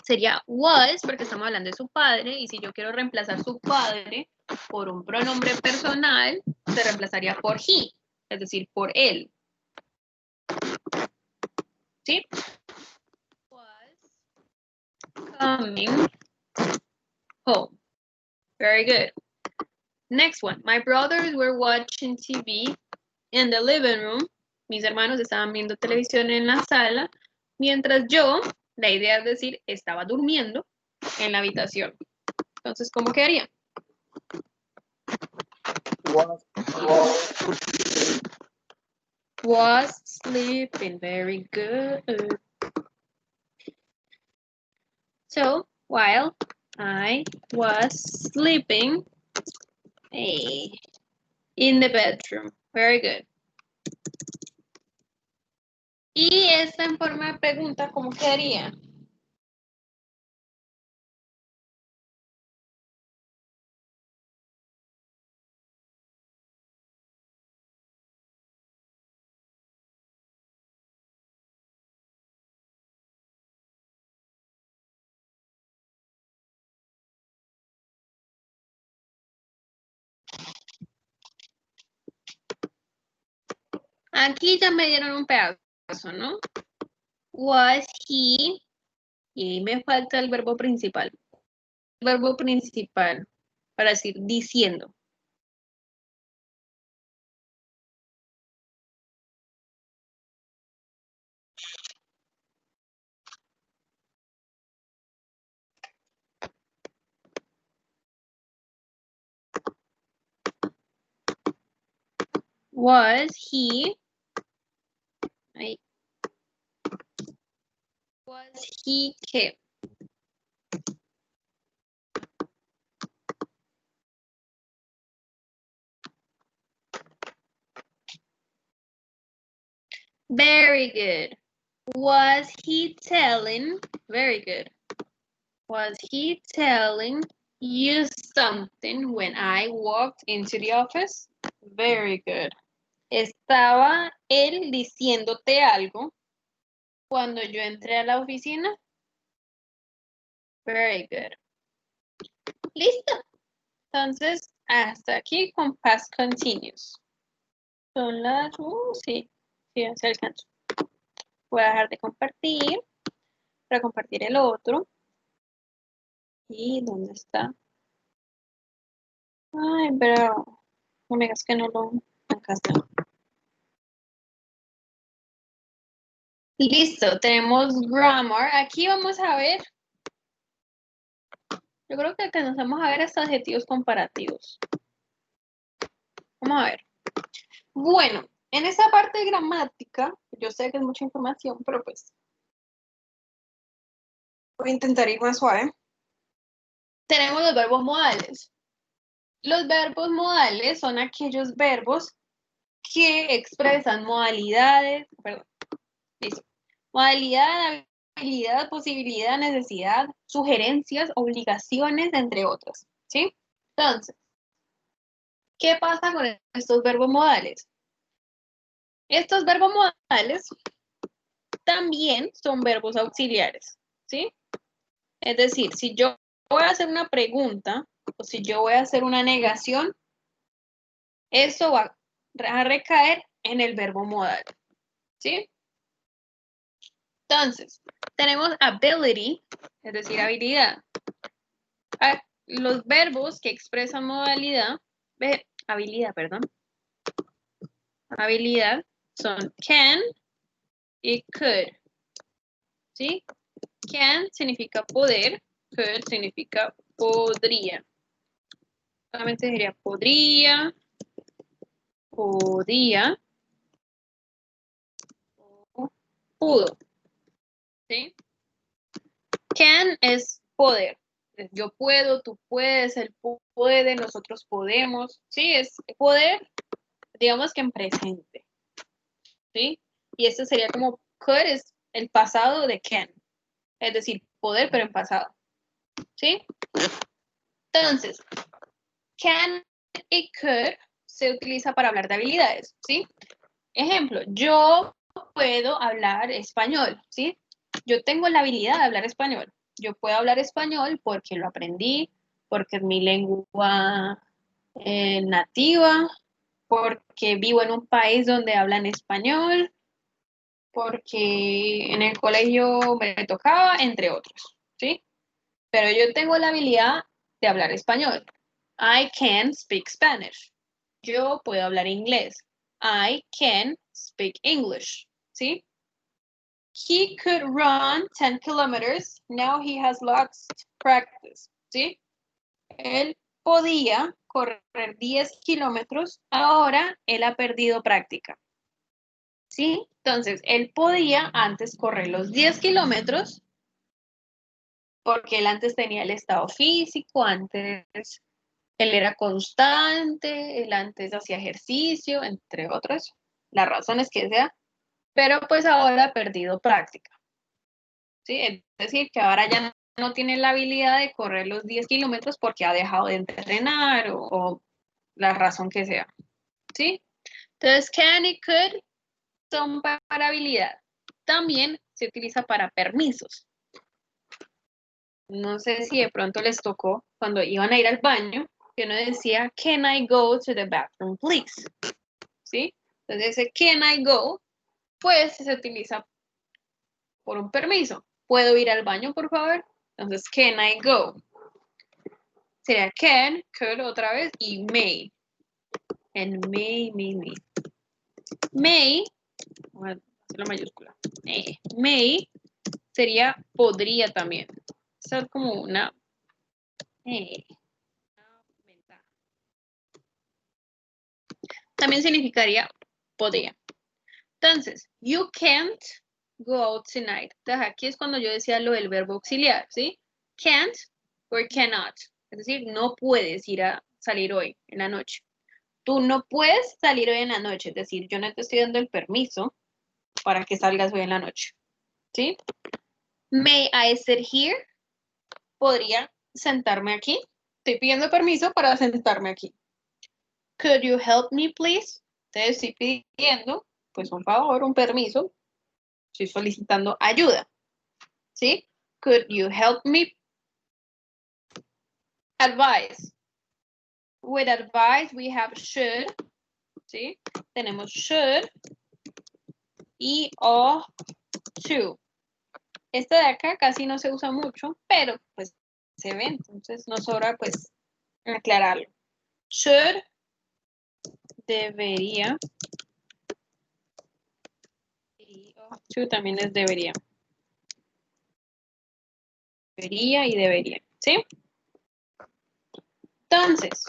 Sería was porque estamos hablando de su padre y si yo quiero reemplazar su padre por un pronombre personal, se reemplazaría por he, es decir, por él. ¿Sí? Was coming home. Very good. Next one. My brothers were watching TV in the living room. Mis hermanos estaban viendo televisión en la sala, mientras yo, la idea es decir, estaba durmiendo en la habitación. Entonces, ¿cómo quedaría? Was sleeping. Very good. So, while I was sleeping in the bedroom. Very good. Y esta en forma de pregunta, ¿cómo quedaría? Aquí ya me dieron un pedazo, ¿no? Was he, y me falta el verbo principal. El verbo principal, para decir diciendo. Was he, was he ¿qué? Very good. Was he telling, very good. Was he telling you something when I walked into the office? Very good. ¿Estaba él diciéndote algo cuando yo entré a la oficina? Very good. ¿Listo? Entonces, hasta aquí con past continuous. Son las... sí, se alcanzó. Voy a dejar de compartir para compartir el otro. ¿Y dónde está? Ay, pero no me digas que no lo... Acá está. Listo, tenemos grammar. Aquí vamos a ver. Yo creo que alcanzamos a ver hasta adjetivos comparativos. Vamos a ver. Bueno, en esta parte de gramática, yo sé que es mucha información, pero pues voy a intentar ir más suave. Tenemos los verbos modales. Los verbos modales son aquellos verbos que expresan modalidades, perdón, listo. Modalidad, habilidad, posibilidad, necesidad, sugerencias, obligaciones, entre otras, ¿sí? Entonces, ¿qué pasa con estos verbos modales? Estos verbos modales también son verbos auxiliares, ¿sí? Es decir, si yo voy a hacer una pregunta o si yo voy a hacer una negación, eso va a recaer en el verbo modal, ¿sí? Entonces, tenemos ability, es decir, habilidad. Los verbos que expresan habilidad, perdón. Habilidad son can y could, ¿sí? Can significa poder, could significa podría. Solamente sería podría, o pudo, ¿sí? Can es poder. Yo puedo, tú puedes, él puede, nosotros podemos, ¿sí? Es poder, digamos que en presente, ¿sí? Y esto sería como could es el pasado de can, es decir, poder pero en pasado, ¿sí? Entonces, can y could se utiliza para hablar de habilidades, ¿sí? Ejemplo, yo puedo hablar español, ¿sí? Yo tengo la habilidad de hablar español. Yo puedo hablar español porque lo aprendí, porque es mi lengua nativa, porque vivo en un país donde hablan español, porque en el colegio me tocaba, entre otros, ¿sí? Pero yo tengo la habilidad de hablar español. I can speak Spanish. Yo puedo hablar inglés. I can speak English, ¿sí? He could run 10 kilometers. Now he has lost practice, ¿sí? Él podía correr 10 kilómetros. Ahora él ha perdido práctica, ¿sí? Entonces, él podía antes correr los 10 kilómetros porque él antes tenía el estado físico, antes él era constante, él antes hacía ejercicio, entre otras, las razones que sea, pero pues ahora ha perdido práctica, ¿sí? Es decir, que ahora ya no tiene la habilidad de correr los 10 kilómetros porque ha dejado de entrenar o la razón que sea, ¿sí? Entonces, can y could son para habilidad. También se utiliza para permisos. No sé si de pronto les tocó cuando iban a ir al baño, que uno decía, can I go to the bathroom, please? ¿Sí? Entonces ese can I go, pues se utiliza por un permiso. ¿Puedo ir al baño, por favor? Entonces, can I go? Sería can, could otra vez, y may. En may. May, voy a hacer la mayúscula. May sería podría también. Es como una ventaja. También significaría podría. Entonces, you can't go out tonight. Entonces, aquí es cuando yo decía lo del verbo auxiliar, ¿sí? Can't or cannot. Es decir, no puedes ir a salir hoy en la noche. Tú no puedes salir hoy en la noche. Es decir, yo no te estoy dando el permiso para que salgas hoy en la noche, ¿sí? May I sit here? Podría sentarme aquí. Estoy pidiendo permiso para sentarme aquí. Could you help me, please? Entonces, estoy pidiendo, pues, un favor, un permiso. Estoy solicitando ayuda, ¿sí? Could you help me? Advice. With advice, we have should, ¿sí? Tenemos should y ought to. Este de acá casi no se usa mucho, pero pues se ve, entonces nos sobra pues aclararlo. Should, debería. Y to también es debería. Debería y debería, ¿sí? Entonces,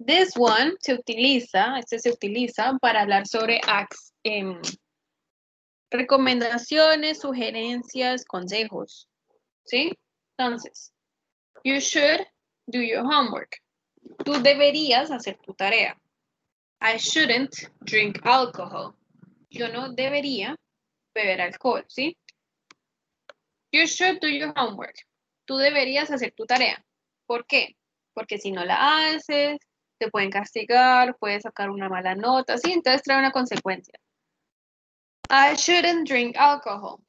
this one este se utiliza para hablar sobre recomendaciones, sugerencias, consejos, ¿sí? Entonces, you should do your homework. Tú deberías hacer tu tarea. I shouldn't drink alcohol. Yo no debería beber alcohol, ¿sí? You should do your homework. Tú deberías hacer tu tarea. ¿Por qué? Porque si no la haces, te pueden castigar, puedes sacar una mala nota, ¿sí? Entonces trae una consecuencia. I shouldn't drink alcohol.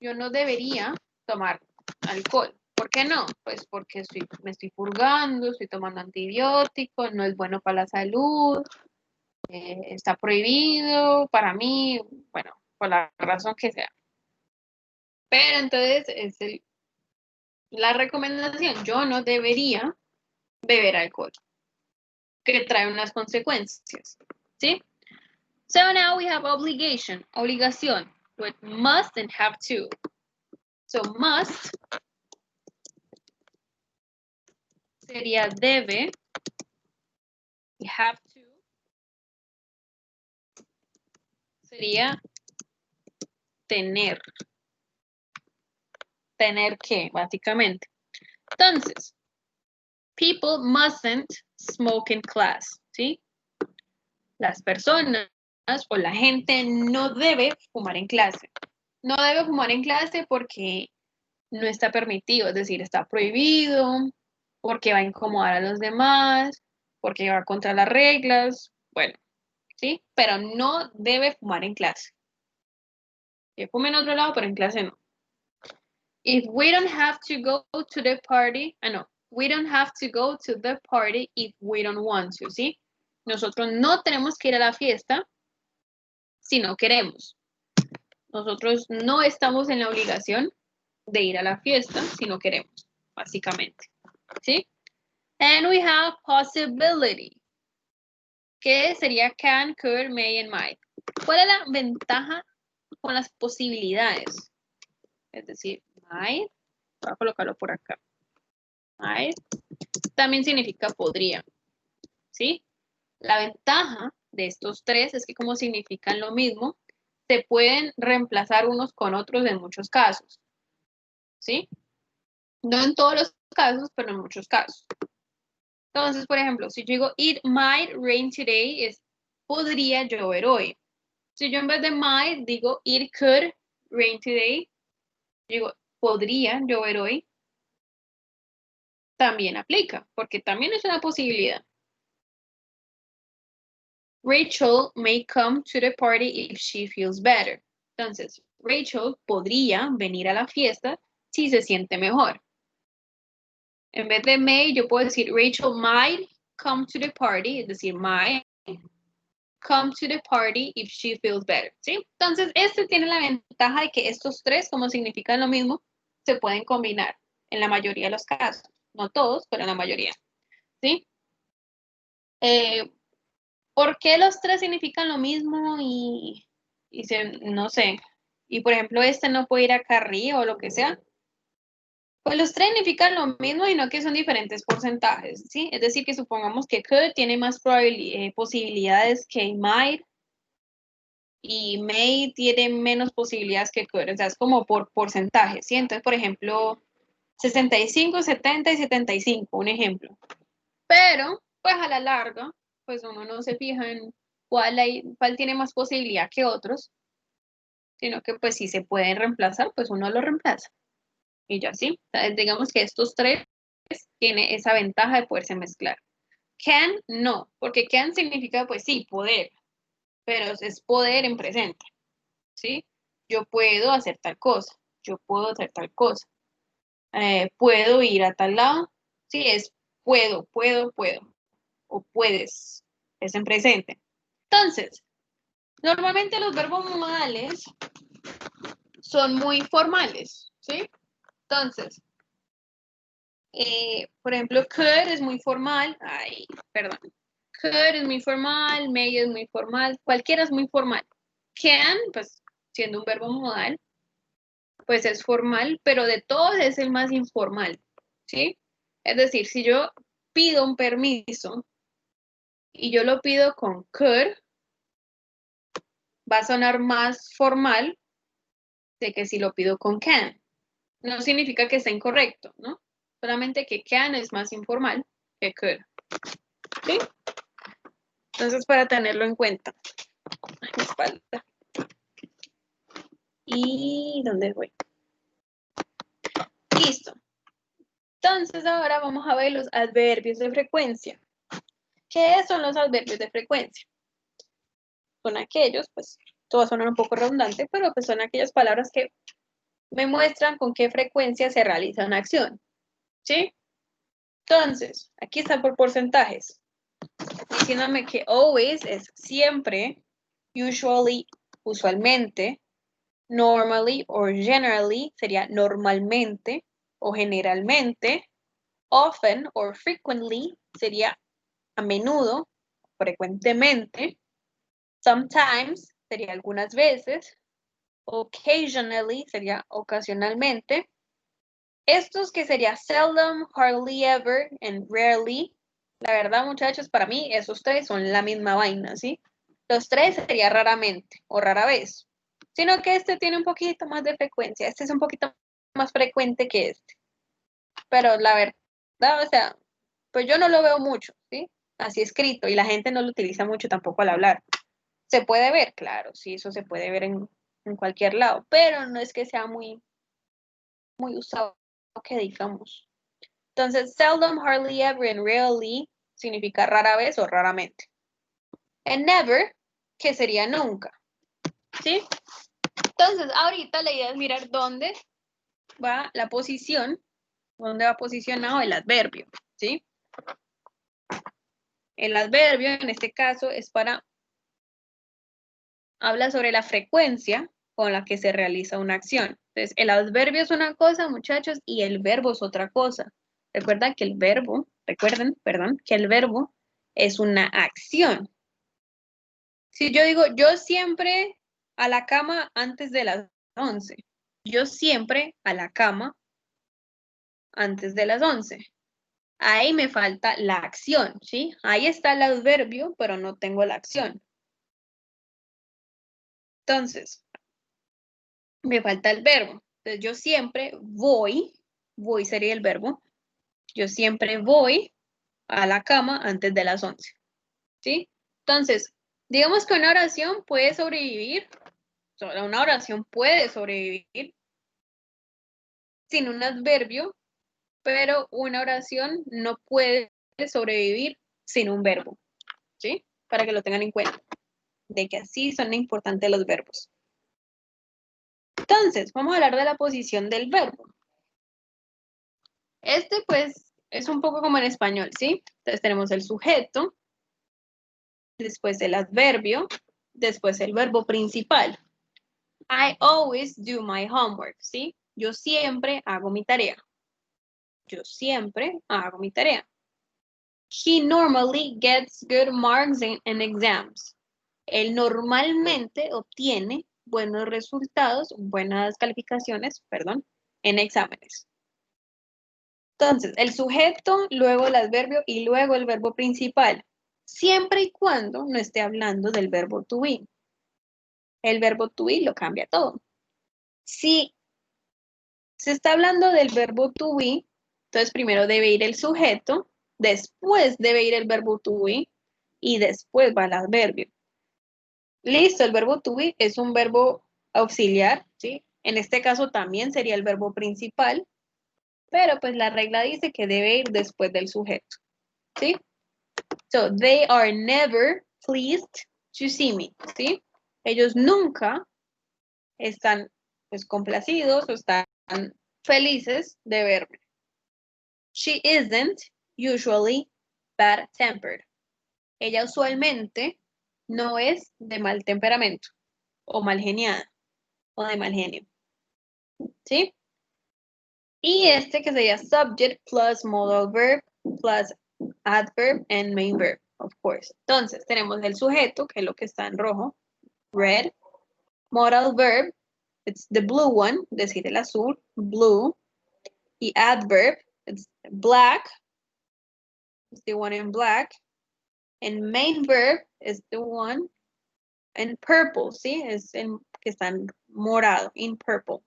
Yo no debería tomar alcohol. ¿Por qué no? Pues porque me estoy purgando, estoy tomando antibióticos, no es bueno para la salud, está prohibido para mí, bueno, por la razón que sea. Pero entonces es la recomendación, yo no debería beber alcohol, que trae unas consecuencias, ¿sí? So now we have obligation, obligación, with must and have to. So must sería debe y have to sería tener. Tener que, básicamente. Entonces, people mustn't smoke in class, ¿sí? Las personas o la gente no debe fumar en clase. No debe fumar en clase porque no está permitido, es decir, está prohibido, porque va a incomodar a los demás, porque va contra las reglas, bueno, ¿sí? Pero no debe fumar en clase. Que fume en otro lado, pero en clase no. If we don't have to go to the party, no, we don't have to go to the party if we don't want to, ¿sí? Nosotros no tenemos que ir a la fiesta si no queremos. Nosotros no estamos en la obligación de ir a la fiesta si no queremos, básicamente, ¿sí? And we have possibility, que sería can, could, may, and might. ¿Cuál es la ventaja con las posibilidades? Es decir, might, voy a colocarlo por acá. Might también significa podría, ¿sí? La ventaja de estos tres es que como significan lo mismo, se pueden reemplazar unos con otros en muchos casos, ¿sí? No en todos los casos, pero en muchos casos. Entonces, por ejemplo, si yo digo it might rain today, es podría llover hoy. Si yo en vez de might digo it could rain today, digo podría llover hoy, también aplica, porque también es una posibilidad. Rachel may come to the party if she feels better. Entonces, Rachel podría venir a la fiesta si se siente mejor. En vez de may, yo puedo decir Rachel might come to the party, es decir, might come to the party if she feels better, ¿sí? Entonces, este tiene la ventaja de que estos tres, como significan lo mismo, se pueden combinar en la mayoría de los casos. No todos, pero en la mayoría, ¿sí? ¿Por qué los tres significan lo mismo no sé? Y por ejemplo, este no puede ir acá arriba o lo que sea. Pues los tres significan lo mismo y no que son diferentes porcentajes, ¿sí? Es decir, que supongamos que could tiene más posibilidades que might y may tiene menos posibilidades que could. O sea, es como por porcentaje, ¿sí? Entonces, por ejemplo, 65, 70 y 75, un ejemplo. Pero, pues a la larga, pues uno no se fija en cuál tiene más posibilidad que otros, sino que pues si se pueden reemplazar, pues uno lo reemplaza. Y ya sí, o sea, digamos que estos tres tienen esa ventaja de poderse mezclar. Can, no, porque can significa pues sí, poder, pero es poder en presente, ¿sí? Yo puedo hacer tal cosa, yo puedo hacer tal cosa, puedo ir a tal lado, sí, es puedo, o puedes, es en presente. Entonces, normalmente los verbos modales son muy formales, ¿sí? Entonces, Por ejemplo, could es muy formal. Ay, perdón. Could es muy formal, may es muy formal, cualquiera es muy formal. Can, pues siendo un verbo modal, pues es formal, pero de todos es el más informal, ¿sí? Es decir, si yo pido un permiso y yo lo pido con could, va a sonar más formal de que si lo pido con can. No significa que sea incorrecto, ¿no? Solamente que can es más informal que could, ¿sí? Entonces, para tenerlo en cuenta. Ay, mi espalda. ¿Y dónde voy? Listo. Entonces, ahora vamos a ver los adverbios de frecuencia. ¿Qué son los adverbios de frecuencia? Son aquellos, pues, todo suena un poco redundante, pero pues son aquellas palabras que me muestran con qué frecuencia se realiza una acción, ¿sí? Entonces, aquí está por porcentajes, diciéndome que always es siempre, usually, usualmente, normally o generally sería normalmente o generalmente, often or frequently sería a menudo, frecuentemente, sometimes sería algunas veces, occasionally sería ocasionalmente. Estos que sería seldom, hardly ever, and rarely. La verdad, muchachos, para mí esos tres son la misma vaina, ¿sí? Los tres sería raramente o rara vez. Sino que este tiene un poquito más de frecuencia. Este es un poquito más frecuente que este. Pero la verdad, o sea, pues yo no lo veo mucho, ¿sí? Así escrito. Y la gente no lo utiliza mucho tampoco al hablar. Se puede ver, claro, sí, eso se puede ver en cualquier lado. Pero no es que sea muy usado que digamos. Entonces, seldom, hardly ever, and rarely significa rara vez o raramente. And never, que sería nunca. ¿Sí? Entonces, ahorita la idea es mirar dónde va la posición, dónde va posicionado el adverbio. ¿Sí? El adverbio, en este caso, es para... Habla sobre la frecuencia con la que se realiza una acción. Entonces, el adverbio es una cosa, muchachos, y el verbo es otra cosa. Recuerden, perdón, que el verbo es una acción. Si yo digo, yo siempre a la cama antes de las 11. Yo siempre a la cama antes de las 11. Ahí me falta la acción, ¿sí? Ahí está el adverbio, pero no tengo la acción. Entonces, me falta el verbo. Entonces, yo siempre voy sería el verbo. Yo siempre voy a la cama antes de las 11. ¿Sí? Entonces, digamos que una oración puede sobrevivir sin un adverbio, pero una oración no puede sobrevivir sin un verbo, ¿sí? Para que lo tengan en cuenta, de que así son importantes los verbos. Entonces, vamos a hablar de la posición del verbo. Este, pues, es un poco como en español, ¿sí? Entonces tenemos el sujeto, después el adverbio, después el verbo principal. I always do my homework, ¿sí? Yo siempre hago mi tarea. Yo siempre hago mi tarea. He normally gets good marks in exams. Él normalmente obtiene buenos resultados, buenas calificaciones, perdón, en exámenes. Entonces, el sujeto, luego el adverbio y luego el verbo principal, siempre y cuando no esté hablando del verbo to be. El verbo to be lo cambia todo. Si se está hablando del verbo to be, entonces primero debe ir el sujeto, después debe ir el verbo to be y después va el adverbio. Listo, el verbo to be es un verbo auxiliar, ¿sí? En este caso también sería el verbo principal, pero pues la regla dice que debe ir después del sujeto, ¿sí? So, they are never pleased to see me, ¿sí? Ellos nunca están, pues, complacidos o están felices de verme. She isn't usually bad-tempered. Ella usualmente no es de mal temperamento o mal geniada o de mal genio, ¿sí? Y este que sería subject plus modal verb plus adverb and main verb, of course. Entonces, tenemos el sujeto, que es lo que está en rojo, red. Modal verb, it's the blue one, decir el azul, blue. Y adverb, it's black, it's the one in black. And main verb is the one in purple, ¿sí? Es el que está en morado, in purple.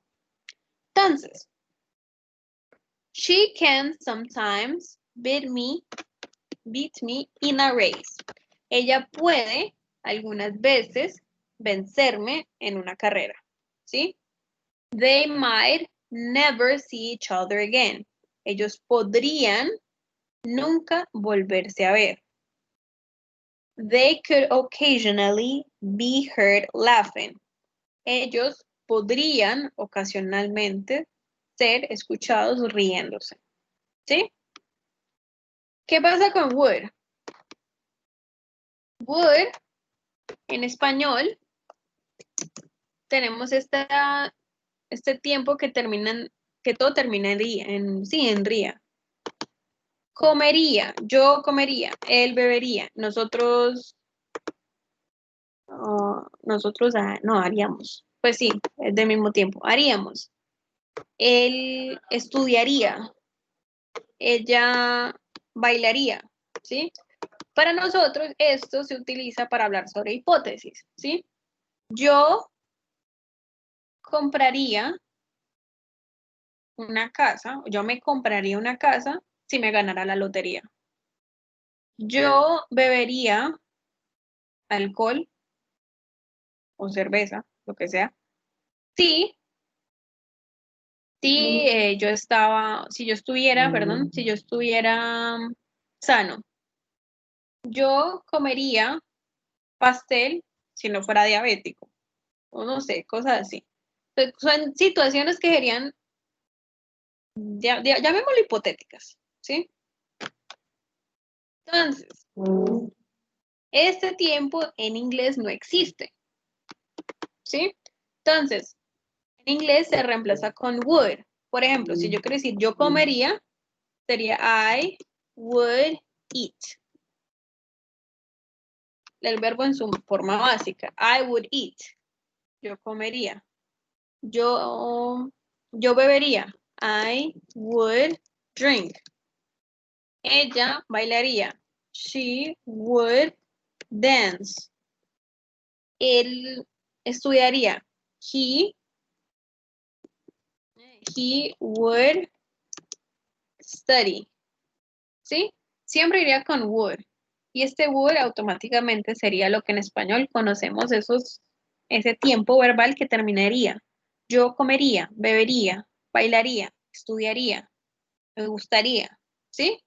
Entonces, she can sometimes beat me in a race. Ella puede algunas veces vencerme en una carrera, ¿sí? They might never see each other again. Ellos podrían nunca volverse a ver. They could occasionally be heard laughing. Ellos podrían ocasionalmente ser escuchados riéndose. ¿Sí? ¿Qué pasa con would? Would, en español, tenemos este tiempo que todo termina en ría. Comería, yo comería, él bebería, nosotros no haríamos. Pues sí, es del mismo tiempo. Haríamos. Él estudiaría. Ella bailaría, ¿sí? Para nosotros esto se utiliza para hablar sobre hipótesis, ¿sí? Yo compraría una casa, yo me compraría una casa si me ganara la lotería. Yo bebería alcohol o cerveza, lo que sea, si yo estuviera sano. Yo comería pastel si no fuera diabético, o no sé, cosas así. Entonces, son situaciones que serían, llamémoslo hipotéticas, ¿sí? Entonces, este tiempo en inglés no existe, ¿sí? Entonces, en inglés se reemplaza con would. Por ejemplo, si yo quiero decir yo comería, sería I would eat. El verbo en su forma básica. I would eat. Yo comería. Yo bebería. I would drink. Ella bailaría. She would dance. Él estudiaría. He would study. ¿Sí? Siempre iría con would. Y este would automáticamente sería lo que en español conocemos ese tiempo verbal que terminaría. Yo comería, bebería, bailaría, estudiaría, me gustaría, ¿sí?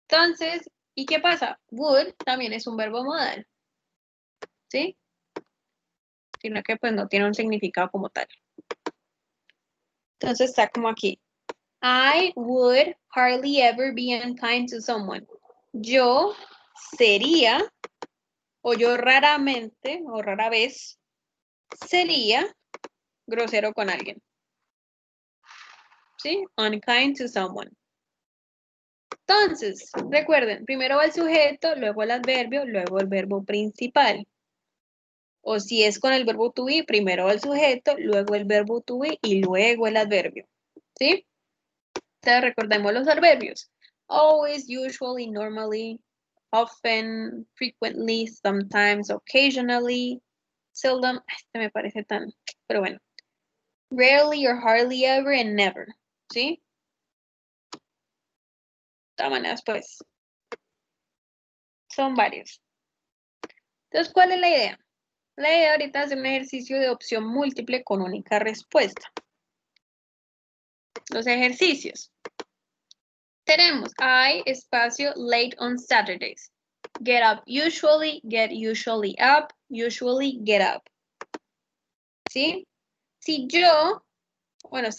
Entonces, ¿y qué pasa? Would también es un verbo modal, ¿sí? Sino que pues no tiene un significado como tal. Entonces está como aquí. I would hardly ever be unkind to someone. Yo sería, o yo raramente, o rara vez, sería grosero con alguien. ¿Sí? Unkind to someone. Entonces, recuerden, primero va el sujeto, luego el adverbio, luego el verbo principal. O si es con el verbo to be, primero va el sujeto, luego el verbo to be y luego el adverbio. ¿Sí? Entonces, recordemos los adverbios. Always, usually, normally, often, frequently, sometimes, occasionally, seldom. Este me parece tan, pero bueno. Rarely or hardly ever and never. ¿Sí? De todas maneras, pues, son varios. Entonces, ¿cuál es la idea? La idea ahorita es hacer un ejercicio de opción múltiple con única respuesta. Los ejercicios. Tenemos I, espacio, late on Saturdays. Get up usually, get usually up, usually get up. ¿Sí? Si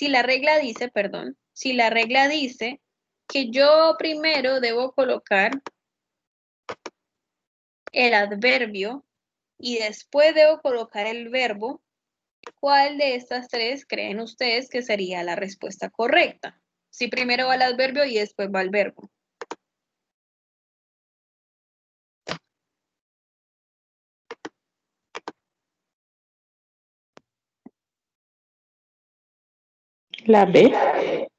la regla dice, si la regla dice que yo primero debo colocar el adverbio y después debo colocar el verbo, ¿Cuál de estas tres creen ustedes que sería la respuesta correcta? Si primero va el adverbio y después va el verbo. La B.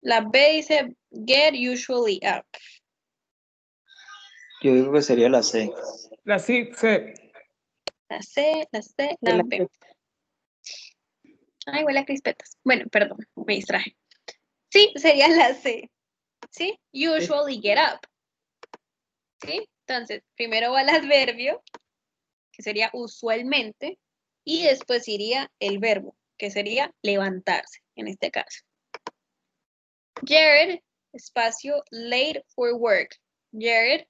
La B dice get usually up. Yo digo que sería la C. La C. C. La C, la B. Ay, huele a crispetas. Bueno, perdón, me distraje. Sí, sería la C. ¿Sí? Usually get up. ¿Sí? Entonces, primero va el adverbio, que sería usualmente, y después iría el verbo, que sería levantarse, en este caso. Jared, espacio, late for work. Jared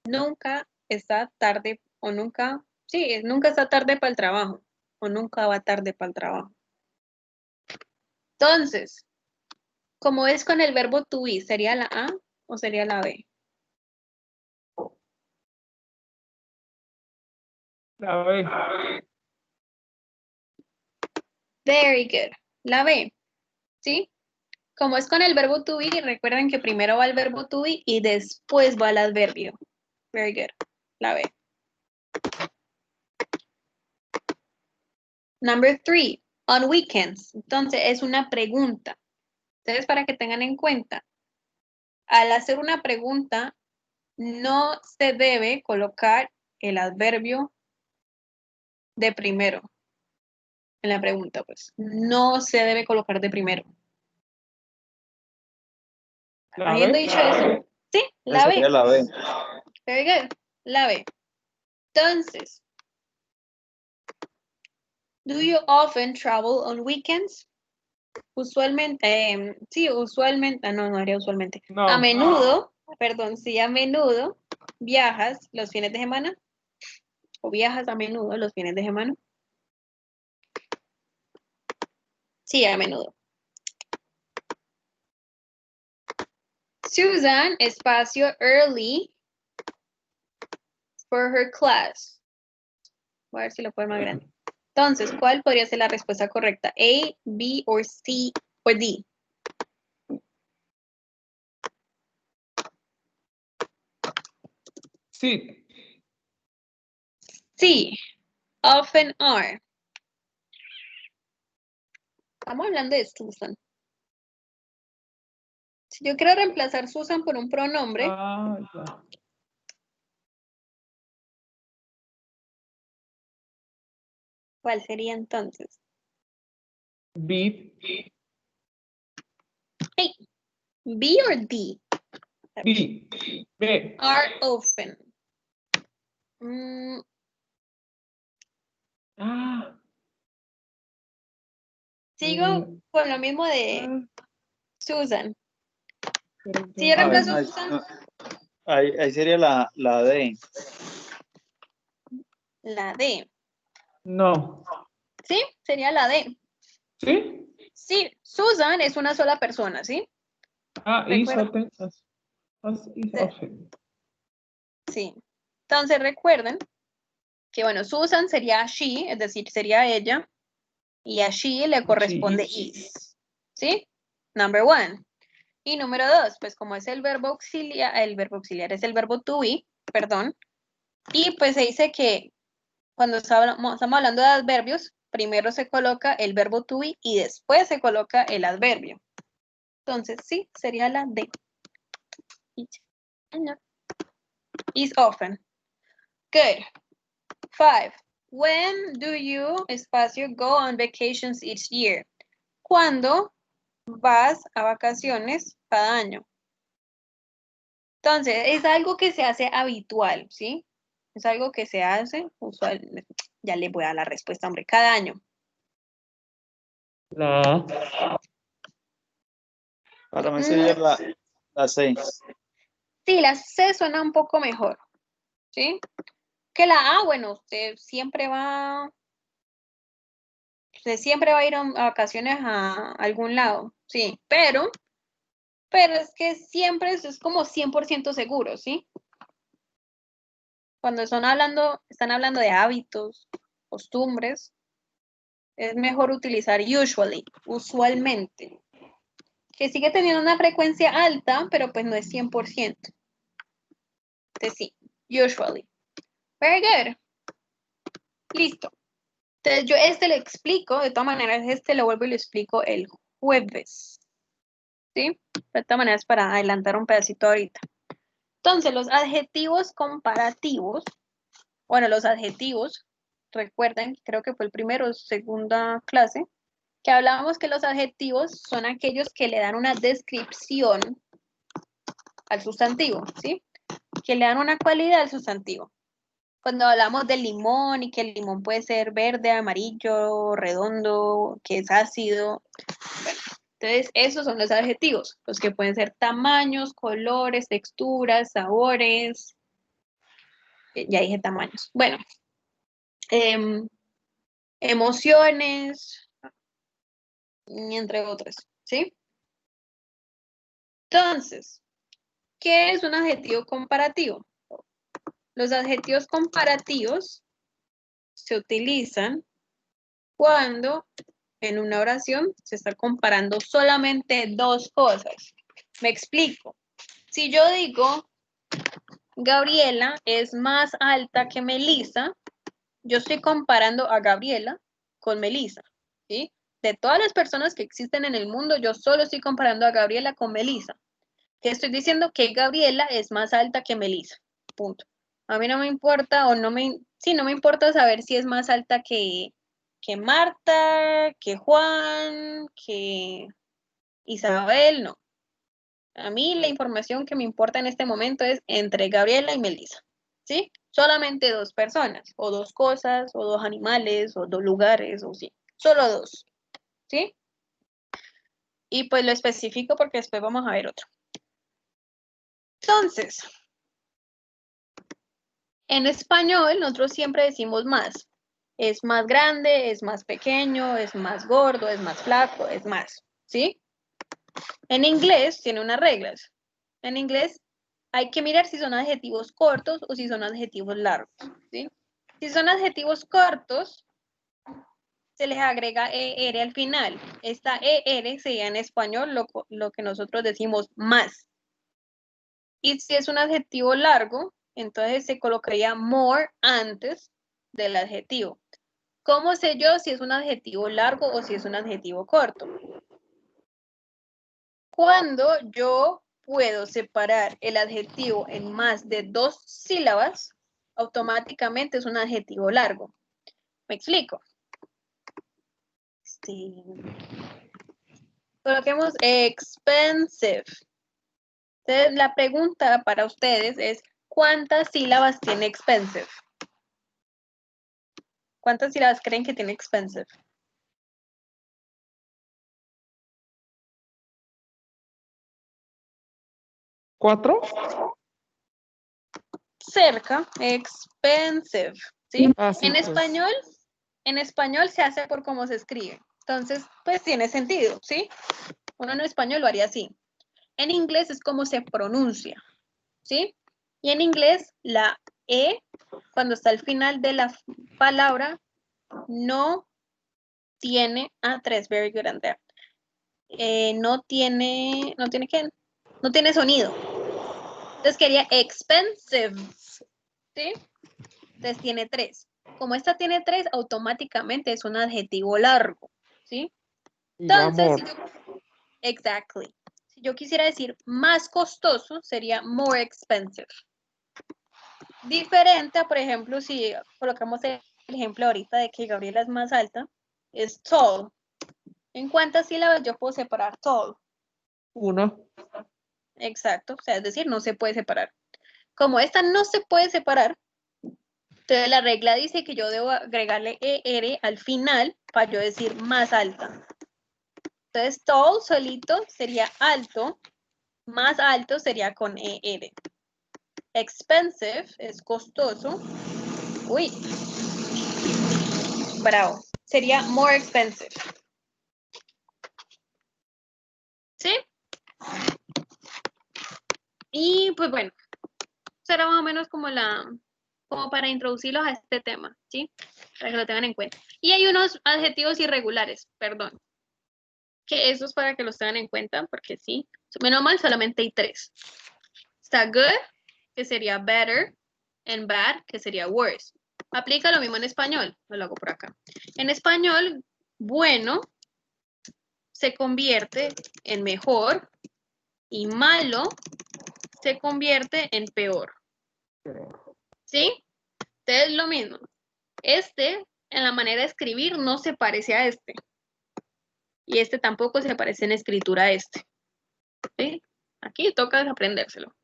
nunca está tarde, o nunca, sí, nunca está tarde para el trabajo, o nunca va tarde para el trabajo. Entonces, como es con el verbo to be, ¿sería la A o sería la B? La B. Very good. La B, ¿sí? Como es con el verbo to be, recuerden que primero va el verbo to be y después va el adverbio. Very good. La B. Number 3, on weekends. Entonces, es una pregunta. Entonces, para que tengan en cuenta, al hacer una pregunta, no se debe colocar el adverbio de primero. En la pregunta, pues. No se debe colocar de primero. La Habiendo B. dicho eso, sí, la Esa sería B. la B. Very good. La B. Entonces, do you often travel on weekends? Usualmente, sí, usualmente, no haría usualmente. No. A menudo, perdón, sí, a menudo viajas los fines de semana o viajas a menudo los fines de semana. Sí, a menudo. Susan, espacio, early for her class. Voy a ver si lo puedo más grande. Entonces, ¿cuál podría ser la respuesta correcta? A, B, or C, o D. Sí. Sí, often are. Estamos hablando de Susan. Si yo quiero reemplazar Susan por un pronombre, Ah, ya. ¿cuál sería entonces? B. Hey, B or D? B. B. Are often. Ah. Sigo con lo mismo de Susan. Si yo Ah, reemplazo Ay, Susan, no. Ahí sería la D. la D. no. ¿Sí? Sería la D. ¿Sí? Sí, Susan es una sola persona, ¿sí? Ah, is Recuerden. often. As is often. Sí. Entonces recuerden que, bueno, Susan sería she, es decir, sería ella, y a she le corresponde is. ¿Sí? Number 1. Y número 2, pues como es el verbo auxiliar es el verbo to be, perdón, y pues se dice que cuando estamos hablando de adverbios, primero se coloca el verbo to be y después se coloca el adverbio. Entonces, sí, sería la D. Is often. Good. 5. When do you, espacio, go on vacations each year? ¿Cuándo vas a vacaciones cada año? Entonces, es algo que se hace habitual, ¿sí? Es algo que se hace usual. Ya le voy a dar la respuesta, hombre, cada año. La. Para mí sería la C. Sí, la C suena un poco mejor, ¿sí? Que la A, bueno, usted siempre va a ir a vacaciones a algún lado, sí, pero es que siempre eso es como 100% seguro, ¿sí? Cuando están hablando de hábitos, costumbres, es mejor utilizar usually, usualmente, que sigue teniendo una frecuencia alta, pero pues no es 100%. Entonces sí, usually. Very good. Listo. Entonces yo lo explico, de todas maneras lo vuelvo y lo explico el jueves. ¿Sí? De todas maneras para adelantar un pedacito ahorita. Entonces los adjetivos comparativos, bueno, los adjetivos, recuerden, creo que fue el primero o segunda clase, que hablábamos que los adjetivos son aquellos que le dan una descripción al sustantivo, ¿sí? Que le dan una cualidad al sustantivo. Cuando hablamos del limón y que el limón puede ser verde, amarillo, redondo, que es ácido. Bueno, entonces esos son los adjetivos, los que pueden ser tamaños, colores, texturas, sabores. Ya dije tamaños. Bueno, emociones, entre otras, ¿sí? Entonces, ¿qué es un adjetivo comparativo? Los adjetivos comparativos se utilizan cuando en una oración se está comparando solamente dos cosas. Me explico. Si yo digo, Gabriela es más alta que Melissa, yo estoy comparando a Gabriela con Melissa, ¿sí? De todas las personas que existen en el mundo, yo solo estoy comparando a Gabriela con Melissa. Que estoy diciendo que Gabriela es más alta que Melissa. Punto. A mí no me importa o no me... Sí, no me importa saber si es más alta que Marta, que Juan, que Isabel, no. A mí la información que me importa en este momento es entre Gabriela y Melissa, ¿sí? Solamente dos personas, o dos cosas, o dos animales, o dos lugares, o sí. Solo dos, ¿sí? Y pues lo especifico porque después vamos a ver otro. Entonces, en español nosotros siempre decimos más. Es más grande, es más pequeño, es más gordo, es más flaco, es más, ¿sí? En inglés tiene unas reglas. En inglés hay que mirar si son adjetivos cortos o si son adjetivos largos, ¿sí? Si son adjetivos cortos, se les agrega ER al final. Esta ER sería en español lo que nosotros decimos más. Y si es un adjetivo largo, entonces se colocaría more antes del adjetivo. ¿Cómo sé yo si es un adjetivo largo o si es un adjetivo corto? Cuando yo puedo separar el adjetivo en más de dos sílabas, automáticamente es un adjetivo largo. ¿Me explico? Sí. Coloquemos expensive. Entonces, la pregunta para ustedes es, ¿cuántas sílabas tiene expensive? ¿Cuántas sílabas creen que tiene expensive? ¿4? Cerca, expensive, ¿sí? Ah, sí, En pues. español se hace por cómo se escribe. Entonces, pues tiene sentido, ¿sí? Uno en español lo haría así. En inglés es como se pronuncia, ¿sí? Y en inglés la E, cuando está al final de la palabra, no tiene, tres, very good, Andrea. No tiene sonido. Entonces quería expensive, ¿sí? Entonces tiene 3. Como esta tiene 3, automáticamente es un adjetivo largo, ¿sí? Y Entonces, amor. exactly. Si yo quisiera decir más costoso, sería more expensive. Diferente a, por ejemplo, si colocamos el ejemplo ahorita de que Gabriela es más alta, es tall. ¿En cuántas sílabas yo puedo separar tall? 1. Exacto, o sea, es decir, no se puede separar. Como esta no se puede separar, entonces la regla dice que yo debo agregarle ER al final para yo decir más alta. Entonces tall solito sería alto, más alto sería con ER. Expensive es costoso. Uy, bravo. Sería more expensive. ¿Sí? Y pues bueno, será más o menos como la como para introducirlos a este tema, ¿sí? Para que lo tengan en cuenta. Y hay unos adjetivos irregulares, perdón, que eso es para que los tengan en cuenta, porque sí, menos mal solamente hay 3. Está good, que sería better, and bad, que sería worse. Aplica lo mismo en español, lo hago por acá. En español, bueno se convierte en mejor y malo se convierte en peor. ¿Sí? Entonces lo mismo. Este, en la manera de escribir, no se parece a este. Y este tampoco se parece en escritura a este. ¿Sí? Aquí toca aprendérselo.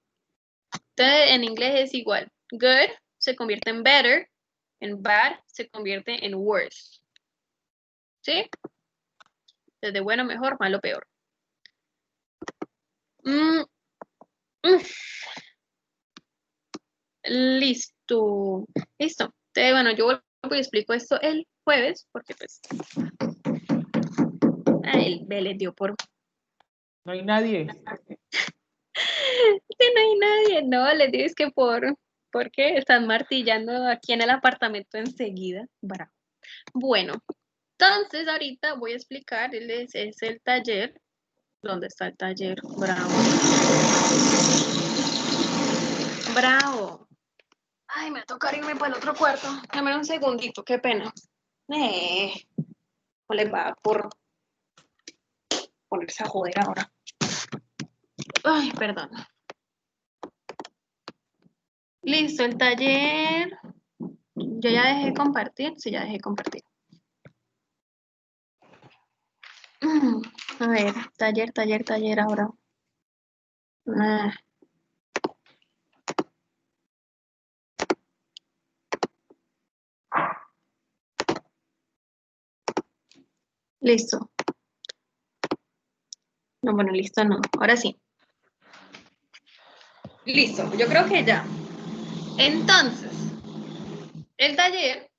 Entonces, en inglés es igual. Good se convierte en better, en bad se convierte en worse. ¿Sí? Desde bueno, mejor, malo, peor. Listo. Listo. Entonces, bueno, yo vuelvo y explico esto el jueves, porque pues el B les dio por... No hay nadie. Que no hay nadie, no, les digo es que ¿por qué? Están martillando aquí en el apartamento enseguida. Bravo. Bueno, entonces ahorita voy a explicarles, es el taller. ¿Dónde está el taller? Bravo. Bravo. Ay, me va a tocar irme para el otro cuarto. Dame un segundito, qué pena. No les va por ponerse a joder ahora. Ay, perdón. Listo, el taller. Yo ya dejé compartir. Sí, ya dejé compartir. A ver, taller ahora. Listo. No, bueno, listo no. Ahora sí. Listo, yo creo que ya. Entonces, el taller,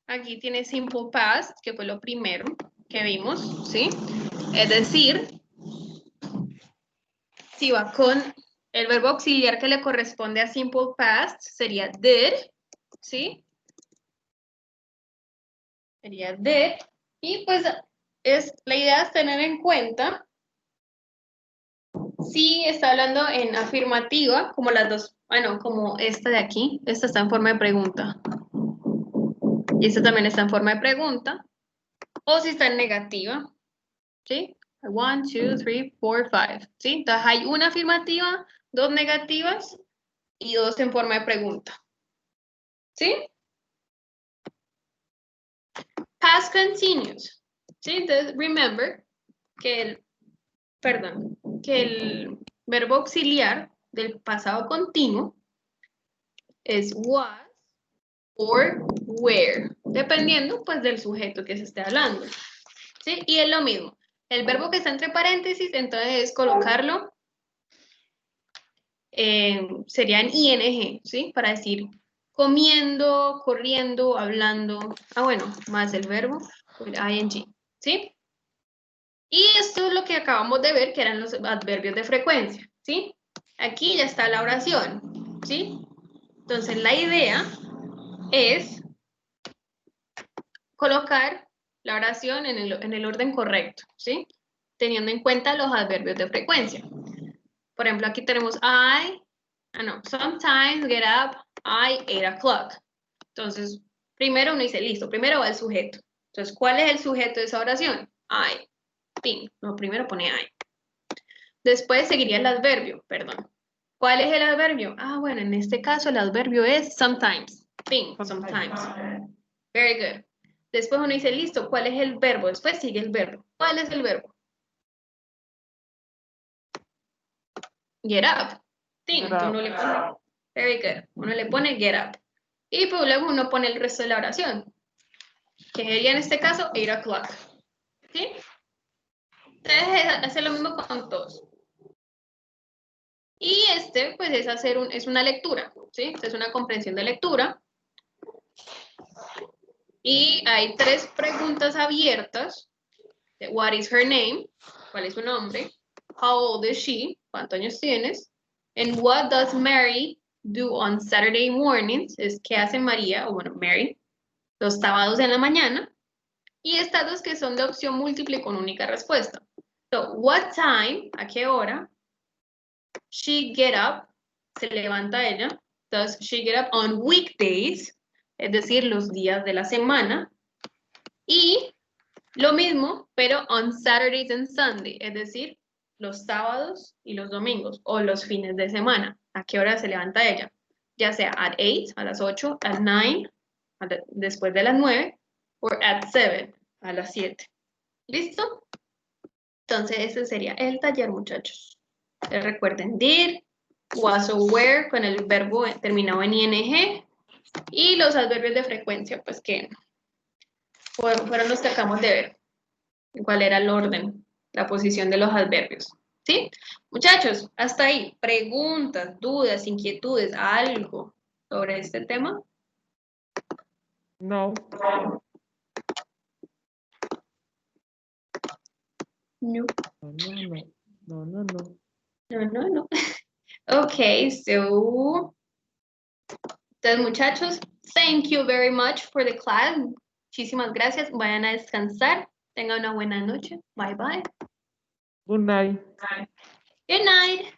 aquí tiene simple past, que fue lo primero que vimos, ¿sí? Es decir, si va con el verbo auxiliar que le corresponde a simple past, sería did, ¿sí? Sería did. Y pues la idea es tener en cuenta si está hablando en afirmativa, como las dos, bueno, como esta de aquí, esta está en forma de pregunta. Y esta también está en forma de pregunta. O si está en negativa, ¿sí? 1, 2, 3, 4, 5, ¿sí? Entonces hay una afirmativa, 2 negativas y 2 en forma de pregunta, ¿sí? Past continuous, ¿sí? Entonces, remember que el verbo auxiliar del pasado continuo es was or were, dependiendo pues del sujeto que se esté hablando, ¿sí? Y es lo mismo. El verbo que está entre paréntesis, entonces es colocarlo, sería en ing, ¿sí? Para decir comiendo, corriendo, hablando. Bueno, más el verbo, el ing, ¿sí? Y esto es lo que acabamos de ver, que eran los adverbios de frecuencia, ¿sí? Aquí ya está la oración, ¿sí? Entonces la idea es colocar la oración en el orden correcto, ¿sí? Teniendo en cuenta los adverbios de frecuencia. Por ejemplo, aquí tenemos sometimes get up, 8 o'clock. Entonces, primero uno dice, listo, primero va el sujeto. Entonces, ¿cuál es el sujeto de esa oración? I. Ping. No, primero pone I. Después seguiría el adverbio, perdón. ¿Cuál es el adverbio? Bueno, en este caso el adverbio es sometimes. Ping, sometimes. Very good. Después uno dice, listo, ¿cuál es el verbo? Después sigue el verbo. ¿Cuál es el verbo? Get up. Ping. Uno le pone, very good. Uno le pone get up. Y pues luego uno pone el resto de la oración. Que sería en este caso 8 o'clock. ¿Sí? Entonces hace lo mismo con todos. Y pues es una lectura, ¿sí? Es una comprensión de lectura. Y hay 3 preguntas abiertas. What is her name? ¿Cuál es su nombre? How old is she? ¿Cuántos años tienes? And what does Mary do on Saturday mornings es qué hace María, o bueno, Mary, los sábados en la mañana. Y estas dos que son de opción múltiple con única respuesta. So, what time, a qué hora, she get up, se levanta ella. Does she get up on weekdays, es decir, los días de la semana. Y lo mismo, pero on Saturdays and Sunday, es decir, los sábados y los domingos, o los fines de semana. ¿A qué hora se levanta ella? Ya sea at 8, a las 8, at 9, después de las 9, o at 7, a las 7. ¿Listo? Entonces, ese sería el taller, muchachos. Recuerden, did, was o were, con el verbo terminado en ing, y los adverbios de frecuencia, pues que fueron los que acabamos de ver. ¿Cuál era el orden? La posición de los adverbios. ¿Sí? Muchachos, hasta ahí. ¿Preguntas, dudas, inquietudes, algo sobre este tema? No. No. No. No. Okay, so, entonces, muchachos, thank you very much for the class. Muchísimas gracias. Vayan a descansar. Tengan una buena noche. Bye, bye. Good night. Good night.